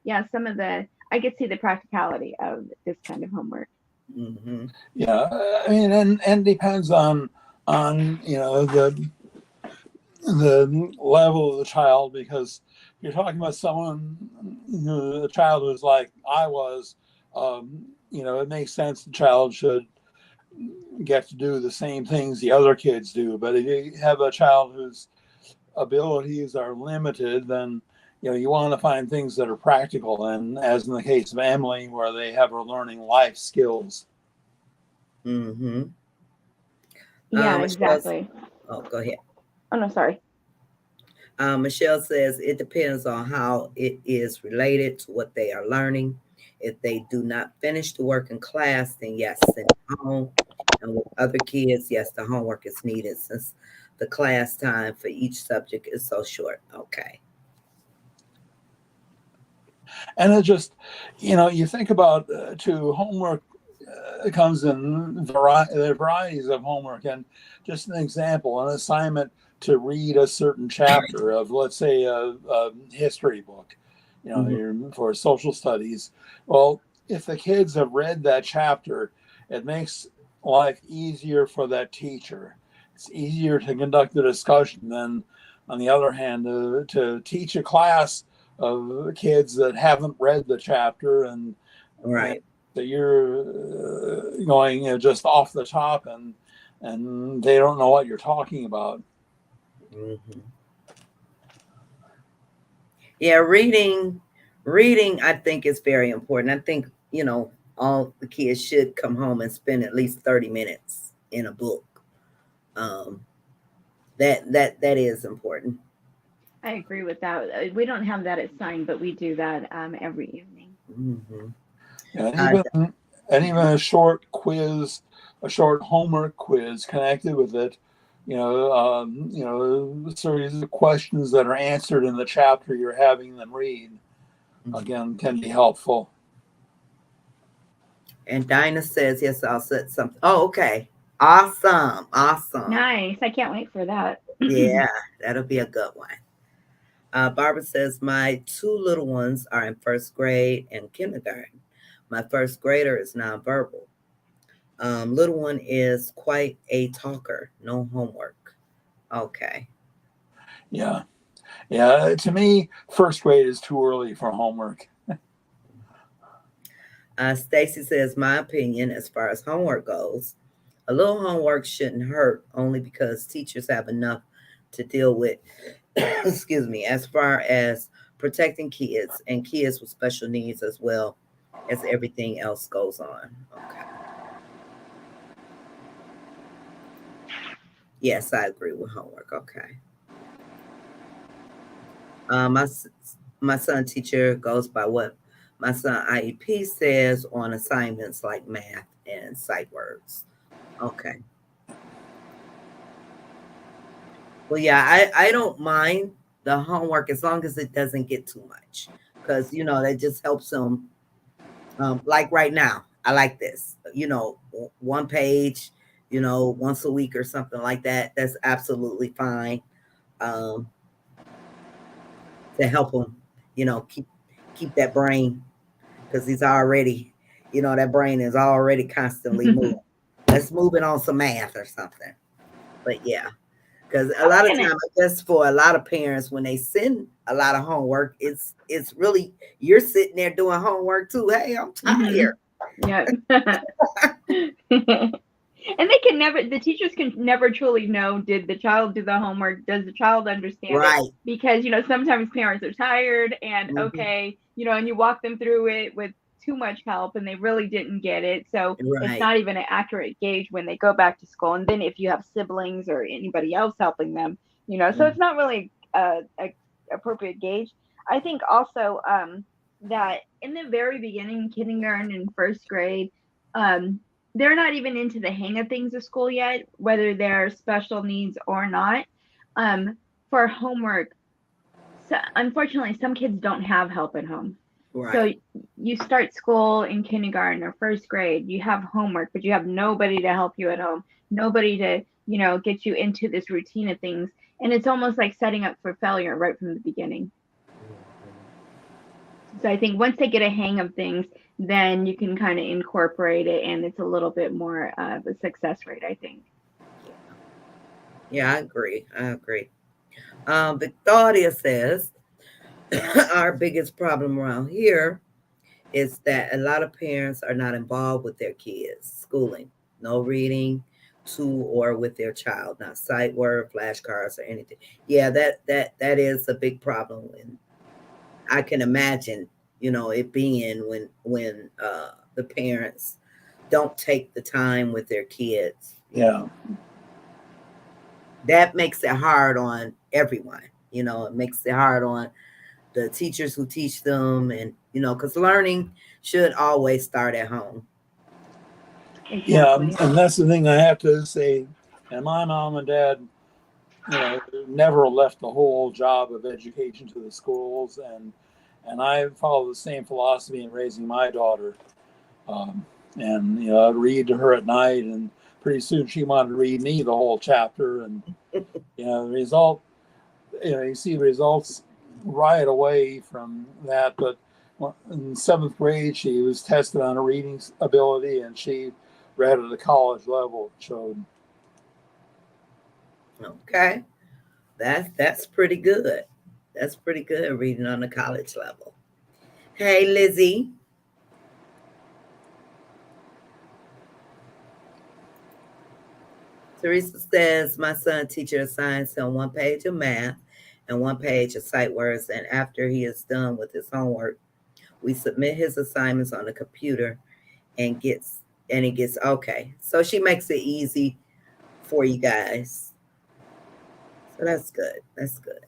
Speaker 3: yeah, some of the I could see the practicality of this kind of homework.
Speaker 1: Mm-hmm.
Speaker 2: Yeah, I mean, and depends on the level of the child, because you're talking about someone, a child who's like I was, it makes sense the child should get to do the same things the other kids do. But if you have a child whose abilities are limited, then you want to find things that are practical, and as in the case of Emily, where they have her learning life skills.
Speaker 1: Mm-hmm.
Speaker 3: Yeah,
Speaker 1: Michelle's,
Speaker 3: exactly.
Speaker 1: oh, go ahead.
Speaker 3: Oh no, sorry.
Speaker 1: Michelle says it depends on how it is related to what they are learning. If they do not finish the work in class, then yes, send it home. And with other kids, yes, the homework is needed since the class time for each subject is so short. Okay.
Speaker 2: And it just, you think about homework comes in varieties of homework. And just an example, an assignment to read a certain chapter of, let's say, a history book, for social studies. Well, if the kids have read that chapter, it makes life easier for that teacher. It's easier to conduct the discussion than, on the other hand, to teach a class of kids that haven't read the chapter, and
Speaker 1: Right.
Speaker 2: that you're going just off the top, and they don't know what you're talking about.
Speaker 1: Mm-hmm. Yeah, reading, I think is very important. I think, all the kids should come home and spend at least 30 minutes in a book. Um, that is important.
Speaker 3: I agree with that. We don't have that assigned, but we do that every evening.
Speaker 1: Mm-hmm.
Speaker 2: And
Speaker 1: Uh,
Speaker 2: even a short quiz, a short homework quiz connected with it, a series of questions that are answered in the chapter you're having them read, again, can be helpful.
Speaker 1: and Dinah says, yes, I'll set something. Oh, okay. Awesome. Awesome.
Speaker 3: Nice. I can't wait for that.
Speaker 1: Yeah, that'll be a good one. Barbara says, my two little ones are in first grade and kindergarten. My first grader is nonverbal. Little one is quite a talker, no homework. Okay.
Speaker 2: Yeah. Yeah. To me, first grade is too early for homework.
Speaker 1: Stacy says, my opinion as far as homework goes, a little homework shouldn't hurt only because teachers have enough to deal with, excuse me, as far as protecting kids and kids with special needs as well as everything else goes on. Okay. Yes, I agree with homework. Okay. My my son teacher goes by what my son IEP says on assignments like math and sight words. Okay. Well, yeah, I don't mind the homework as long as it doesn't get too much, because that just helps them. Like right now, I like this. One page, once a week or something like that. That's absolutely fine. Um, to help them, keep that brain, because he's already, that brain is already constantly moving. Let's move it on some math or something. But yeah, because a
Speaker 3: I was
Speaker 1: lot of
Speaker 3: gonna.
Speaker 1: time, I guess for a lot of parents, when they send a lot of homework, it's really you're sitting there doing homework too. Hey, I'm tired.
Speaker 3: Yeah. And the teachers can never truly know, did the child do the homework? Does the child understand it?
Speaker 1: Right.
Speaker 3: Because, sometimes parents are tired and
Speaker 1: Mhm.
Speaker 3: okay, and you walk them through it with too much help and they really didn't get it. So it's
Speaker 1: Right.
Speaker 3: not even an accurate gauge when they go back to school. And then if you have siblings or anybody else helping them, so
Speaker 1: Mm.
Speaker 3: it's not really a appropriate gauge. I think also that in the very beginning, kindergarten and first grade, um, they're not even into the hang of things of school yet, whether they're special needs or not. For homework, So unfortunately, some kids don't have help at home.
Speaker 1: Right.
Speaker 3: So you start school in kindergarten or first grade, you have homework, but you have nobody to help you at home, nobody to, get you into this routine of things. And it's almost like setting up for failure right from the beginning. So I think once they get a hang of things, then you can kind of incorporate it, and it's a little bit more of a success rate, I think.
Speaker 1: Yeah, I agree. I agree. Victoria says our biggest problem around here is that a lot of parents are not involved with their kids' schooling. No reading to or with their child, not sight word, flashcards, or anything. Yeah, that is a big problem, and I can imagine, it being when the parents don't take the time with their kids.
Speaker 2: Yeah.
Speaker 1: That makes it hard on everyone. It makes it hard on the teachers who teach them, and because learning should always start at home.
Speaker 3: Exactly.
Speaker 2: Yeah, and that's the thing I have to say. And my mom and dad, never left the whole job of education to the schools, and I follow the same philosophy in raising my daughter. Um, and I'd read to her at night, and pretty soon she wanted to read me the whole chapter, and the result, you see the results right away from that. But in seventh grade, she was tested on her reading ability, and she read at a college level. It showed.
Speaker 1: Okay, that's pretty good. That's pretty good reading on the college level. Hey, Lizzie. Teresa says my son teacher assigns him one page of math and one page of sight words, and after he is done with his homework, we submit his assignments on the computer and he gets okay. So she makes it easy for you guys. So that's good. That's good.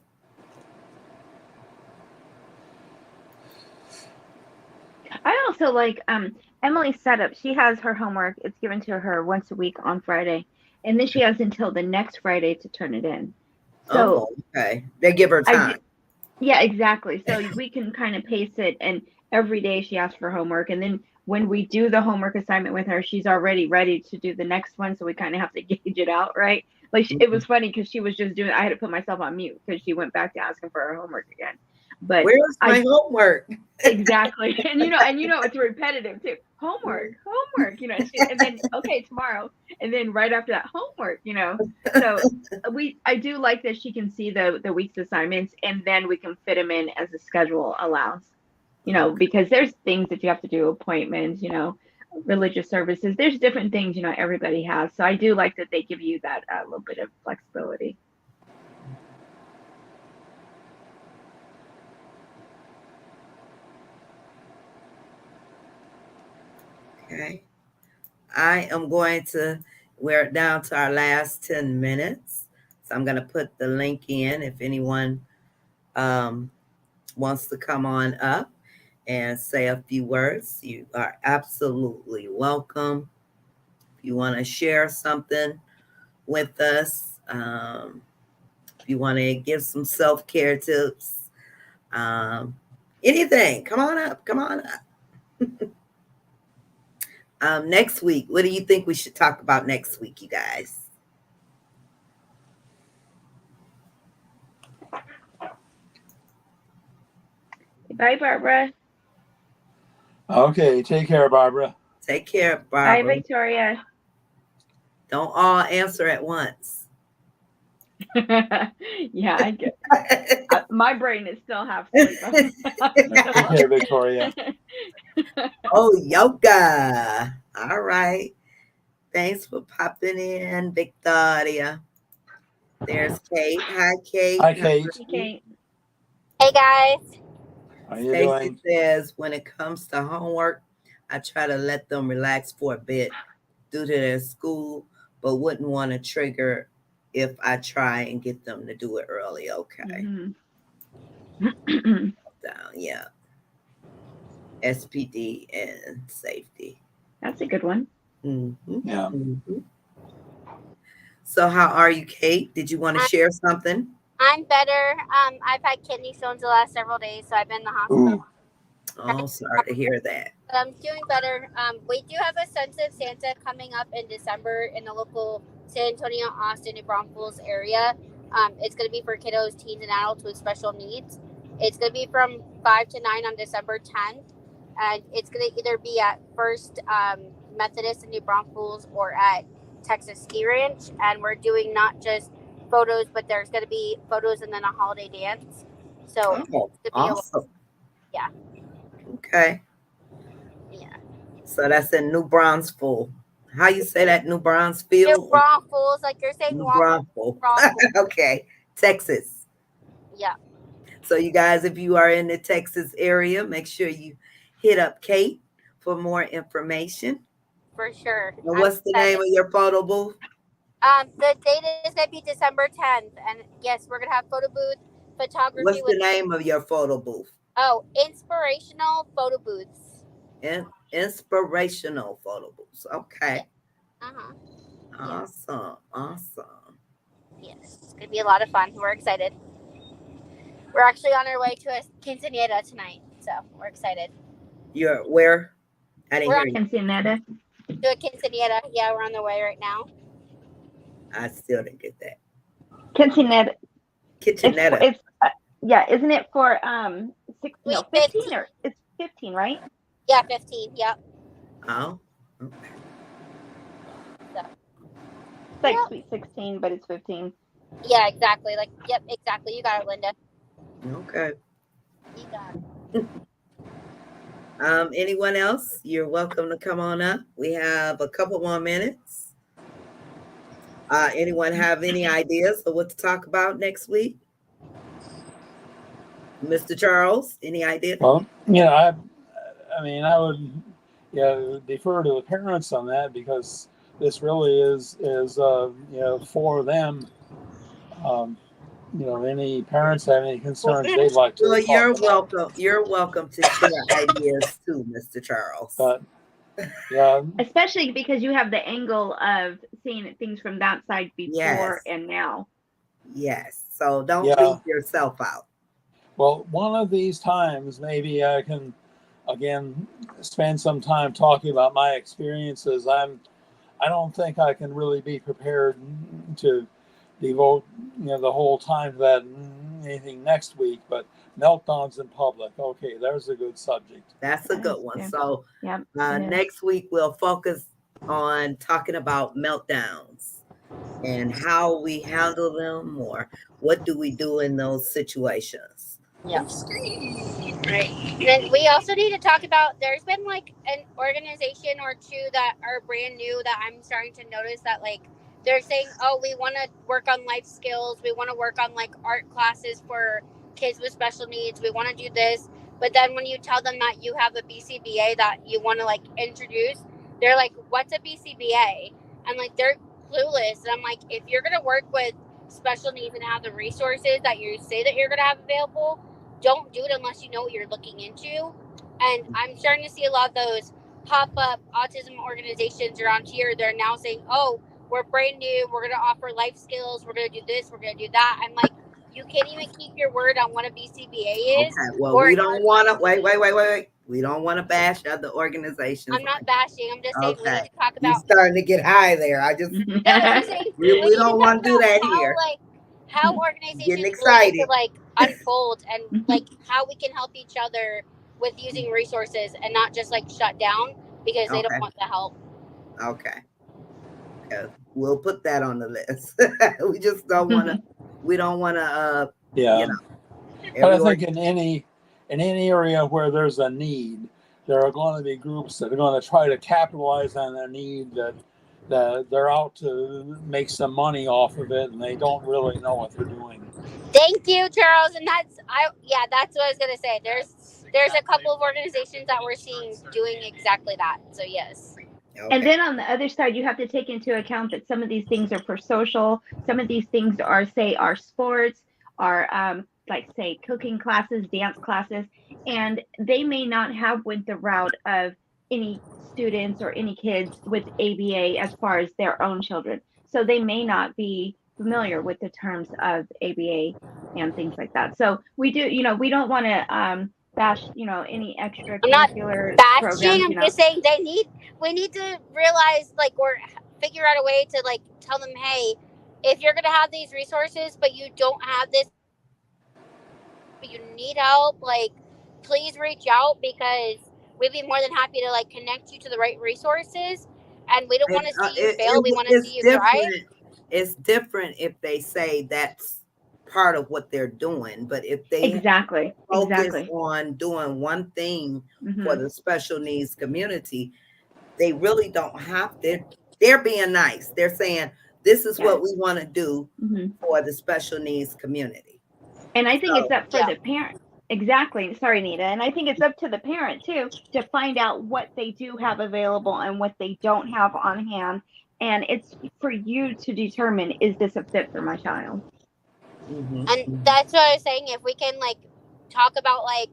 Speaker 3: I also like Emily's setup. She has her homework. It's given to her once a week on Friday, and then she has until the next Friday to turn it in. So
Speaker 1: Oh, okay. They give her time.
Speaker 3: yeah, exactly. So we can kind of pace it, and every day she asks for homework, and then when we do the homework assignment with her, she's already ready to do the next one. So we kind of have to gauge it out, right? Like it was funny because she was just doing. I had to put myself on mute because she went back to asking for her homework again. But
Speaker 1: Where's my homework?
Speaker 3: exactly, and it's repetitive too. Homework, and then okay tomorrow, and then right after that homework. So I do like that she can see the week's assignments, and then we can fit them in as the schedule allows. Because there's things that you have to do, appointments, religious services. There's different things everybody has. So I do like that they give you that little bit of flexibility.
Speaker 1: Okay. We're down to our last 10 minutes. So I'm going to put the link in if anyone wants to come on up and say a few words. You are absolutely welcome. If you want to share something with us, if you want to give some self-care tips, anything, come on up. Come on up. Next week, what do you think we should talk about next week, you guys?
Speaker 3: Bye, Barbara.
Speaker 2: Okay, take care, Barbara.
Speaker 1: Take care, Barbara.
Speaker 3: Bye, Victoria.
Speaker 1: Don't all answer at once.
Speaker 3: Yeah, I get. My brain is still half asleep.
Speaker 2: Take care, Victoria.
Speaker 1: Oh, yoga. All right. Thanks for popping in, Victoria. There's Kate. Hi, Kate.
Speaker 2: Hi, Kate.
Speaker 3: Okay.
Speaker 4: Hey guys.
Speaker 2: How you
Speaker 1: Stacy
Speaker 2: doing?
Speaker 1: says, when it comes to homework, I try to let them relax for a bit due to their school, but wouldn't want to trigger if I try and get them to do it early. Okay.
Speaker 3: Mm-hmm.
Speaker 1: Down, yeah. SPD and safety.
Speaker 3: That's a good one.
Speaker 1: Mm-hmm.
Speaker 2: Yeah.
Speaker 1: Mm-hmm. So how are you, Kate? Did you want to share something?
Speaker 4: I'm better. I've had kidney stones the last several days, so I've been in the hospital.
Speaker 2: Ooh.
Speaker 1: Oh, sorry to hear that.
Speaker 4: But I'm doing better. We do have a Sons of Santa coming up in December in the local San Antonio, Austin, New Braunfels area. It's going to be for kiddos, teens, and adults with special needs. It's going to be from 5 to 9 on December 10th. And it's going to either be at First Methodist in New Braunfels or at Texas Ski Ranch. And we're doing not just photos, but there's going to be photos and then a holiday dance. So
Speaker 1: Oh,
Speaker 4: it's going to be
Speaker 1: awesome.
Speaker 4: Yeah.
Speaker 1: Okay.
Speaker 4: Yeah.
Speaker 1: So that's in New Braunfels. How you say that? New
Speaker 4: New
Speaker 1: Braunfels?
Speaker 4: Braunfels, like you're saying
Speaker 1: New
Speaker 4: waffle.
Speaker 1: Braunfels. Okay. Texas.
Speaker 4: Yeah,
Speaker 1: So you guys, if you are in the Texas area, make sure you hit up Kate for more information.
Speaker 4: for sure.
Speaker 1: And
Speaker 4: I'm
Speaker 1: what's the name
Speaker 4: excited.
Speaker 1: of your photo booth?
Speaker 4: The date is gonna be December 10th, and yes, we're gonna have photo booth photography
Speaker 1: What's
Speaker 4: with
Speaker 1: the name of your photo booth?
Speaker 4: inspirational photo booths.
Speaker 1: Inspirational photo booths. Okay.
Speaker 4: Uh-huh.
Speaker 1: Awesome. Awesome.
Speaker 4: Yes, it's gonna be a lot of fun. We're excited. We're actually on our way to a quinceanera tonight, so we're excited.
Speaker 1: You're where? I didn't
Speaker 4: We're
Speaker 1: hear
Speaker 4: on
Speaker 1: you.
Speaker 3: Quinceanera.
Speaker 4: to a quinceanera. Yeah, we're on the way right now.
Speaker 1: I still didn't get that.
Speaker 3: Quinceanera.
Speaker 1: Kitchenetta.
Speaker 3: It's yeah, isn't it for 15
Speaker 4: 15.
Speaker 3: or it's 15, right?
Speaker 4: Yeah, 15. Yep.
Speaker 1: Oh.
Speaker 3: It's like
Speaker 4: Yep.
Speaker 3: Sweet 16, but it's 15.
Speaker 4: Yeah, exactly. Yep, exactly. You got it, Linda.
Speaker 1: Okay.
Speaker 4: You got it.
Speaker 1: Anyone else? You're welcome to come on up. We have a couple more minutes. Anyone have any ideas of what to talk about next week? Mr. Charles, any idea?
Speaker 2: Well, I mean, I would defer to the parents on that, because this really is for them. Any parents have any concerns they'd like to
Speaker 1: Well,
Speaker 2: talk
Speaker 1: you're
Speaker 2: about.
Speaker 1: welcome. You're welcome to share ideas too, Mr. Charles.
Speaker 2: But yeah,
Speaker 3: Especially because you have the angle of seeing things from that side before
Speaker 1: Yes.
Speaker 3: and now.
Speaker 1: Yes. So don't
Speaker 2: Yeah.
Speaker 1: leave yourself out.
Speaker 2: well, one of these times maybe I can again spend some time talking about my experiences. I don't think I can really be prepared to devote the whole time to that anything next week, but meltdowns in public, okay, there's a good subject.
Speaker 1: That's a good one.
Speaker 3: Yeah.
Speaker 1: So
Speaker 3: Yep.
Speaker 1: next week we'll focus on talking about meltdowns and how we handle them, or what do we do in those situations.
Speaker 4: Yeah. Right. And then we also need to talk about, there's been like an organization or two that are brand new that I'm starting to notice that like they're saying, oh, we want to work on life skills. We want to work on like art classes for kids with special needs. We want to do this. But then when you tell them that you have a BCBA that you want to like introduce, they're like, what's a BCBA? And like they're clueless. And I'm like, if you're going to work with special needs and have the resources that you say that you're going to have available, don't do it unless you know what you're looking into. And I'm starting to see a lot of those pop-up autism organizations around here. They're now saying, oh, we're brand new, we're going to offer life skills, we're going to do this, we're going to do that. I'm like, you can't even keep your word on what a BCBA is.
Speaker 1: Okay. Well, we don't want to wait. We don't want to bash other organizations.
Speaker 4: I'm not bashing. I'm just saying we need to talk
Speaker 1: You're
Speaker 4: about.
Speaker 1: starting to get high there. I just
Speaker 4: No, I'm saying
Speaker 1: we
Speaker 4: need
Speaker 1: don't
Speaker 4: to
Speaker 1: want to do
Speaker 4: talk
Speaker 1: that
Speaker 4: about
Speaker 1: here.
Speaker 4: how
Speaker 1: Getting
Speaker 4: organizations really need
Speaker 1: excited.
Speaker 4: to like unfold and like how we can help each other with using resources and not just like shut down because they don't
Speaker 1: Okay.
Speaker 4: want the help.
Speaker 1: Okay. We'll put that on the list. We just don't want to. We don't want to.
Speaker 2: Yeah. But I think in any area where there's a need, there are going to be groups that are going to try to capitalize on a need that they're out to make some money off of it, and they don't really know what they're doing.
Speaker 4: Thank you, Charles. And that's what I was gonna say. There's a couple of organizations that we're seeing doing exactly that. So yes.
Speaker 1: Okay.
Speaker 3: And then on the other side, you have to take into account that some of these things are for social. Some of these things are, say, our sports, are like, say, cooking classes, dance classes, and they may not have went the route of any students or any kids with ABA as far as their own children. So they may not be familiar with the terms of ABA and things like that. So we do, we don't want to bash, any
Speaker 4: I'm not
Speaker 3: extracurricular
Speaker 4: bashing.
Speaker 3: programs,
Speaker 4: I'm just saying we need to realize, like, or figure out a way to, like, tell them, hey, if you're gonna have these resources, but you don't have this, but you need help, like, please reach out, because we'd be more than happy to, like, connect you to the right resources. And we don't want to see you fail. We want to see you thrive.
Speaker 1: It's different if they say that's part of what they're doing, but if they
Speaker 3: exactly
Speaker 1: focus on doing one thing for the special needs community, they really don't have to. They're being nice. They're saying, this is what we want to do for the special needs community.
Speaker 3: And I think it's up for the parent. Exactly. Sorry, Nita. And I think it's up to the parent too to find out what they do have available and what they don't have on hand. And it's for you to determine, is this a fit for my child?
Speaker 4: And that's what I was saying. If we can, like, talk about, like,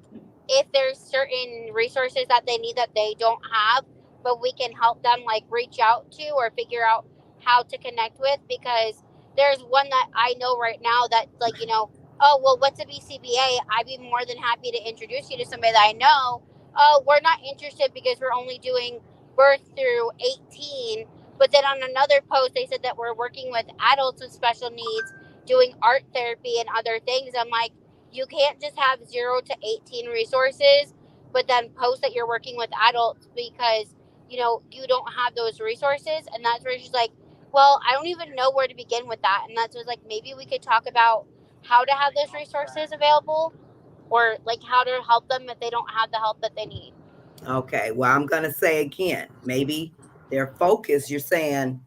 Speaker 4: if there's certain resources that they need that they don't have, but we can help them, like, reach out to or figure out how to connect with, because there's one that I know right now that, like, oh, well, what's a BCBA? I'd be more than happy to introduce you to somebody that I know. Oh, we're not interested because we're only doing birth through 18. But then on another post, they said that we're working with adults with special needs, doing art therapy and other things. I'm like, you can't just have 0 to 18 resources, but then post that you're working with adults, because, you don't have those resources. And that's where she's like, well, I don't even know where to begin with that. And that's what's like, maybe we could talk about how to have those resources available, or, like, how to help them if they don't have the help that they need.
Speaker 1: Okay. Well, I'm going to say again, maybe their focus, you're saying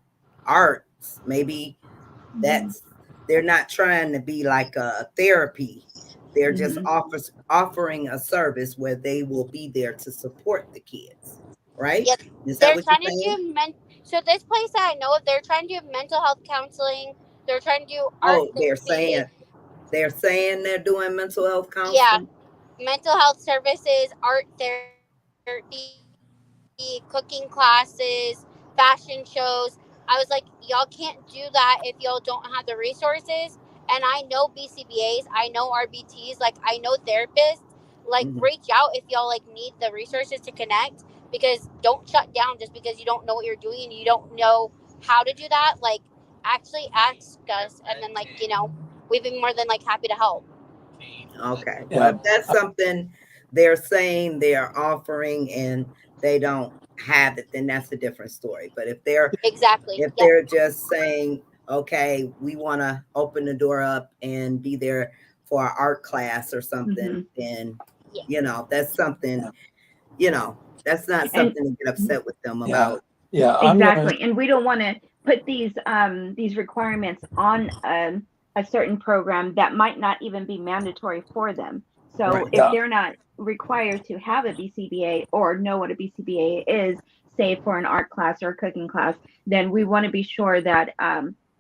Speaker 1: arts, maybe they're not trying to be like a therapy. They're just offering a service where they will be there to support the kids, right?
Speaker 4: Yep.
Speaker 1: Is that
Speaker 4: They're
Speaker 1: what
Speaker 4: trying
Speaker 1: you're saying?
Speaker 4: to do so this place that I know of, they're trying to do mental health counseling. They're trying to do art therapy.
Speaker 1: They're saying they're doing mental health counseling.
Speaker 4: Yeah, mental health services, art therapy, cooking classes, fashion shows. I was like, y'all can't do that if y'all don't have the resources. And I know BCBAs, I know RBTs, like, I know therapists. Like, reach out if y'all, like, need the resources to connect, because don't shut down just because you don't know what you're doing and you don't know how to do that. Like, actually ask us, and then, like, we'd be more than, like, happy to help.
Speaker 1: Okay. Well, if that's something they're saying they're offering and they don't have it, then that's a different story. But if they're they're just saying, okay, we want to open the door up and be there for our art class or something, then that's something, that's not something to get upset with them about.
Speaker 2: Yeah,
Speaker 3: exactly. And we don't want to put these requirements on a certain program that might not even be mandatory for them. So if they're not required to have a BCBA or know what a BCBA is, say for an art class or a cooking class, then we want to be sure that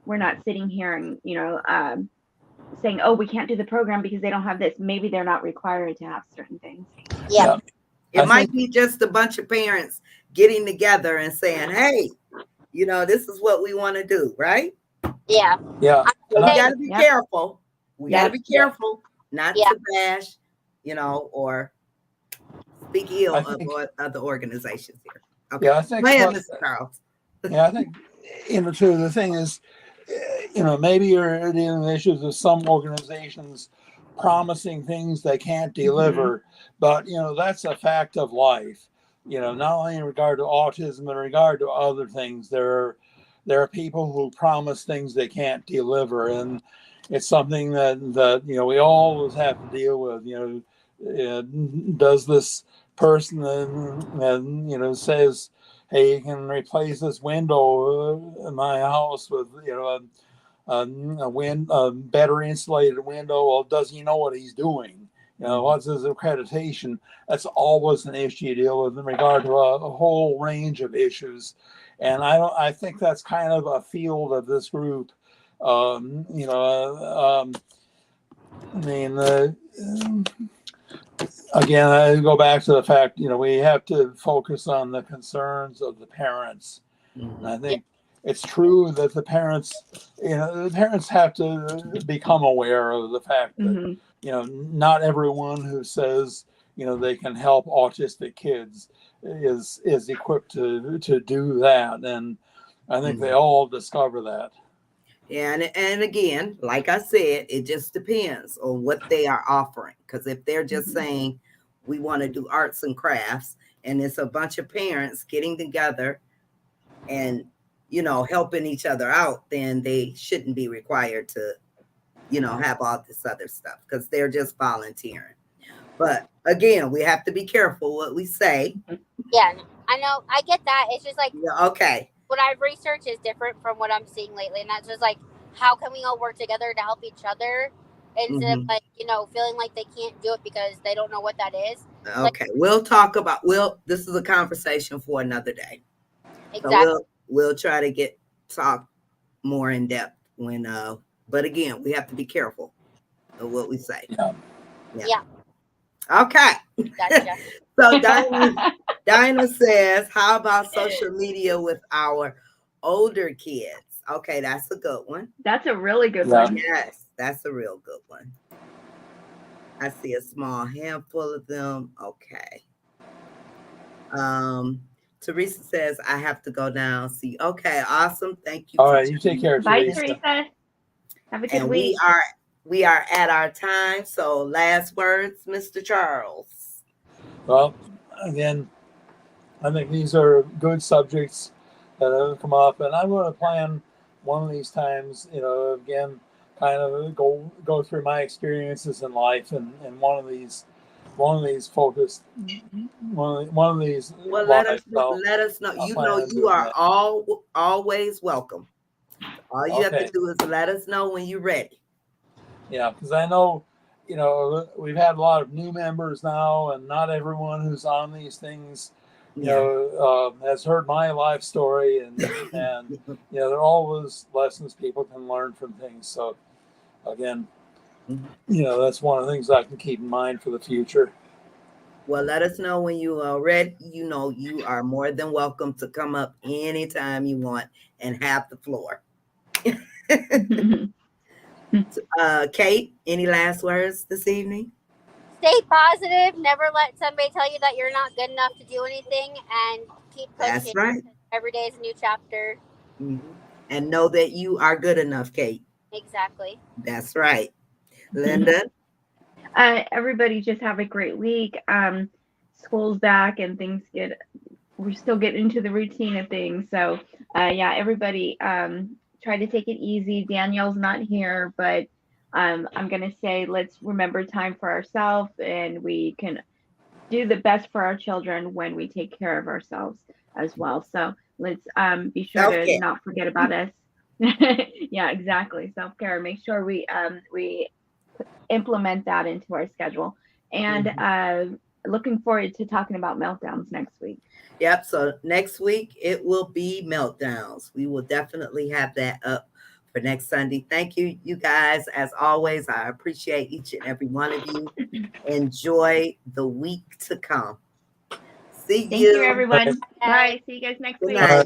Speaker 3: we're not sitting here and saying, oh, we can't do the program because they don't have this. Maybe they're not required to have certain things.
Speaker 1: It might be just a bunch of parents getting together and saying, hey, this is what we want to do, right?
Speaker 4: Yeah.
Speaker 1: So we got to be careful. We got to be careful not to bash, or speak ill of other organizations here. Okay.
Speaker 2: Yeah, I think.
Speaker 1: Go ahead, Mr. Charles.
Speaker 2: Yeah, I think, too, the thing is, maybe you're dealing with issues with some organizations promising things they can't deliver, but, that's a fact of life. Not only in regard to autism, but in regard to other things, there are people who promise things they can't deliver, and it's something that we always have to deal with. Does this person that says, hey, you can replace this window in my house with a better insulated window? Well, does he know what he's doing? What's his accreditation? That's always an issue you deal with in regard to a whole range of issues. And I think that's kind of a field of this group. Again, I go back to the fact, we have to focus on the concerns of the parents. And I think it's true that the parents, the parents have to become aware of the fact that, not everyone who says, they can help autistic kids is equipped to do that. And I think they all discover that.
Speaker 1: Yeah, and again, like I said, it just depends on what they are offering. Because if they're just saying we want to do arts and crafts, and it's a bunch of parents getting together and helping each other out, then they shouldn't be required to have all this other stuff, because they're just volunteering. But again, we have to be careful what we say.
Speaker 4: Yeah, I know, I get that. It's just like,
Speaker 1: Okay,
Speaker 4: what I've researched is different from what I'm seeing lately, and that's just like, how can we all work together to help each other instead of like feeling like they can't do it because they don't know what that is.
Speaker 1: Okay, we'll talk about this is a conversation for another day.
Speaker 4: Exactly.
Speaker 1: So we'll try to talk more in depth when but again, we have to be careful of what we say.
Speaker 4: Yeah.
Speaker 1: Okay.
Speaker 4: Gotcha.
Speaker 1: So Dinah says, how about social media with our older kids? Okay, that's a good one.
Speaker 3: That's a really good one.
Speaker 1: Yes, that's a real good one. I see a small handful of them. Okay. Teresa says, I have to go now. See, okay, awesome. Thank you.
Speaker 2: All right, you take care,
Speaker 3: Bye,
Speaker 2: Teresa.
Speaker 3: Teresa. Have a good
Speaker 1: And
Speaker 3: week.
Speaker 1: we are at our time. So last words, Mr. Charles.
Speaker 2: Well, again, I think these are good subjects that have come up, and I'm going to plan one of these times, again, kind of go through my experiences in life, and one of these focused, one of these.
Speaker 1: Well,
Speaker 2: lives,
Speaker 1: let us know.
Speaker 2: I'll
Speaker 1: You are always welcome. All you have
Speaker 2: Okay.
Speaker 1: to do is let us know when you're ready.
Speaker 2: Yeah, because I know, we've had a lot of new members now, and not everyone who's on these things, has heard my life story, and there are always lessons people can learn from things. So, again, that's one of the things I can keep in mind for the future.
Speaker 1: Well, let us know when you are ready. You are more than welcome to come up anytime you want and have the floor. Kate, any last words this evening?
Speaker 4: Stay positive. Never let somebody tell you that you're not good enough to do anything, and keep pushing.
Speaker 1: That's right.
Speaker 4: Every day is a new chapter.
Speaker 1: And know that you are good enough, Kate.
Speaker 4: Exactly.
Speaker 1: That's right. Linda?
Speaker 3: Everybody just have a great week. School's back and we're still getting into the routine of things. So everybody try to take it easy. Danielle's not here, but I'm going to say, let's remember time for ourselves, and we can do the best for our children when we take care of ourselves as well. So let's be sure
Speaker 1: Self-care.
Speaker 3: to not forget about us. Yeah, exactly. Self-care. Make sure we implement that into our schedule. And looking forward to talking about meltdowns next week.
Speaker 1: Yep. So next week it will be meltdowns. We will definitely have that up for next Sunday. Thank you, you guys. As always, I appreciate each and every one of you. Enjoy the week to come. See you.
Speaker 3: Thank you, everyone. Bye. See you guys next week.
Speaker 1: Good night.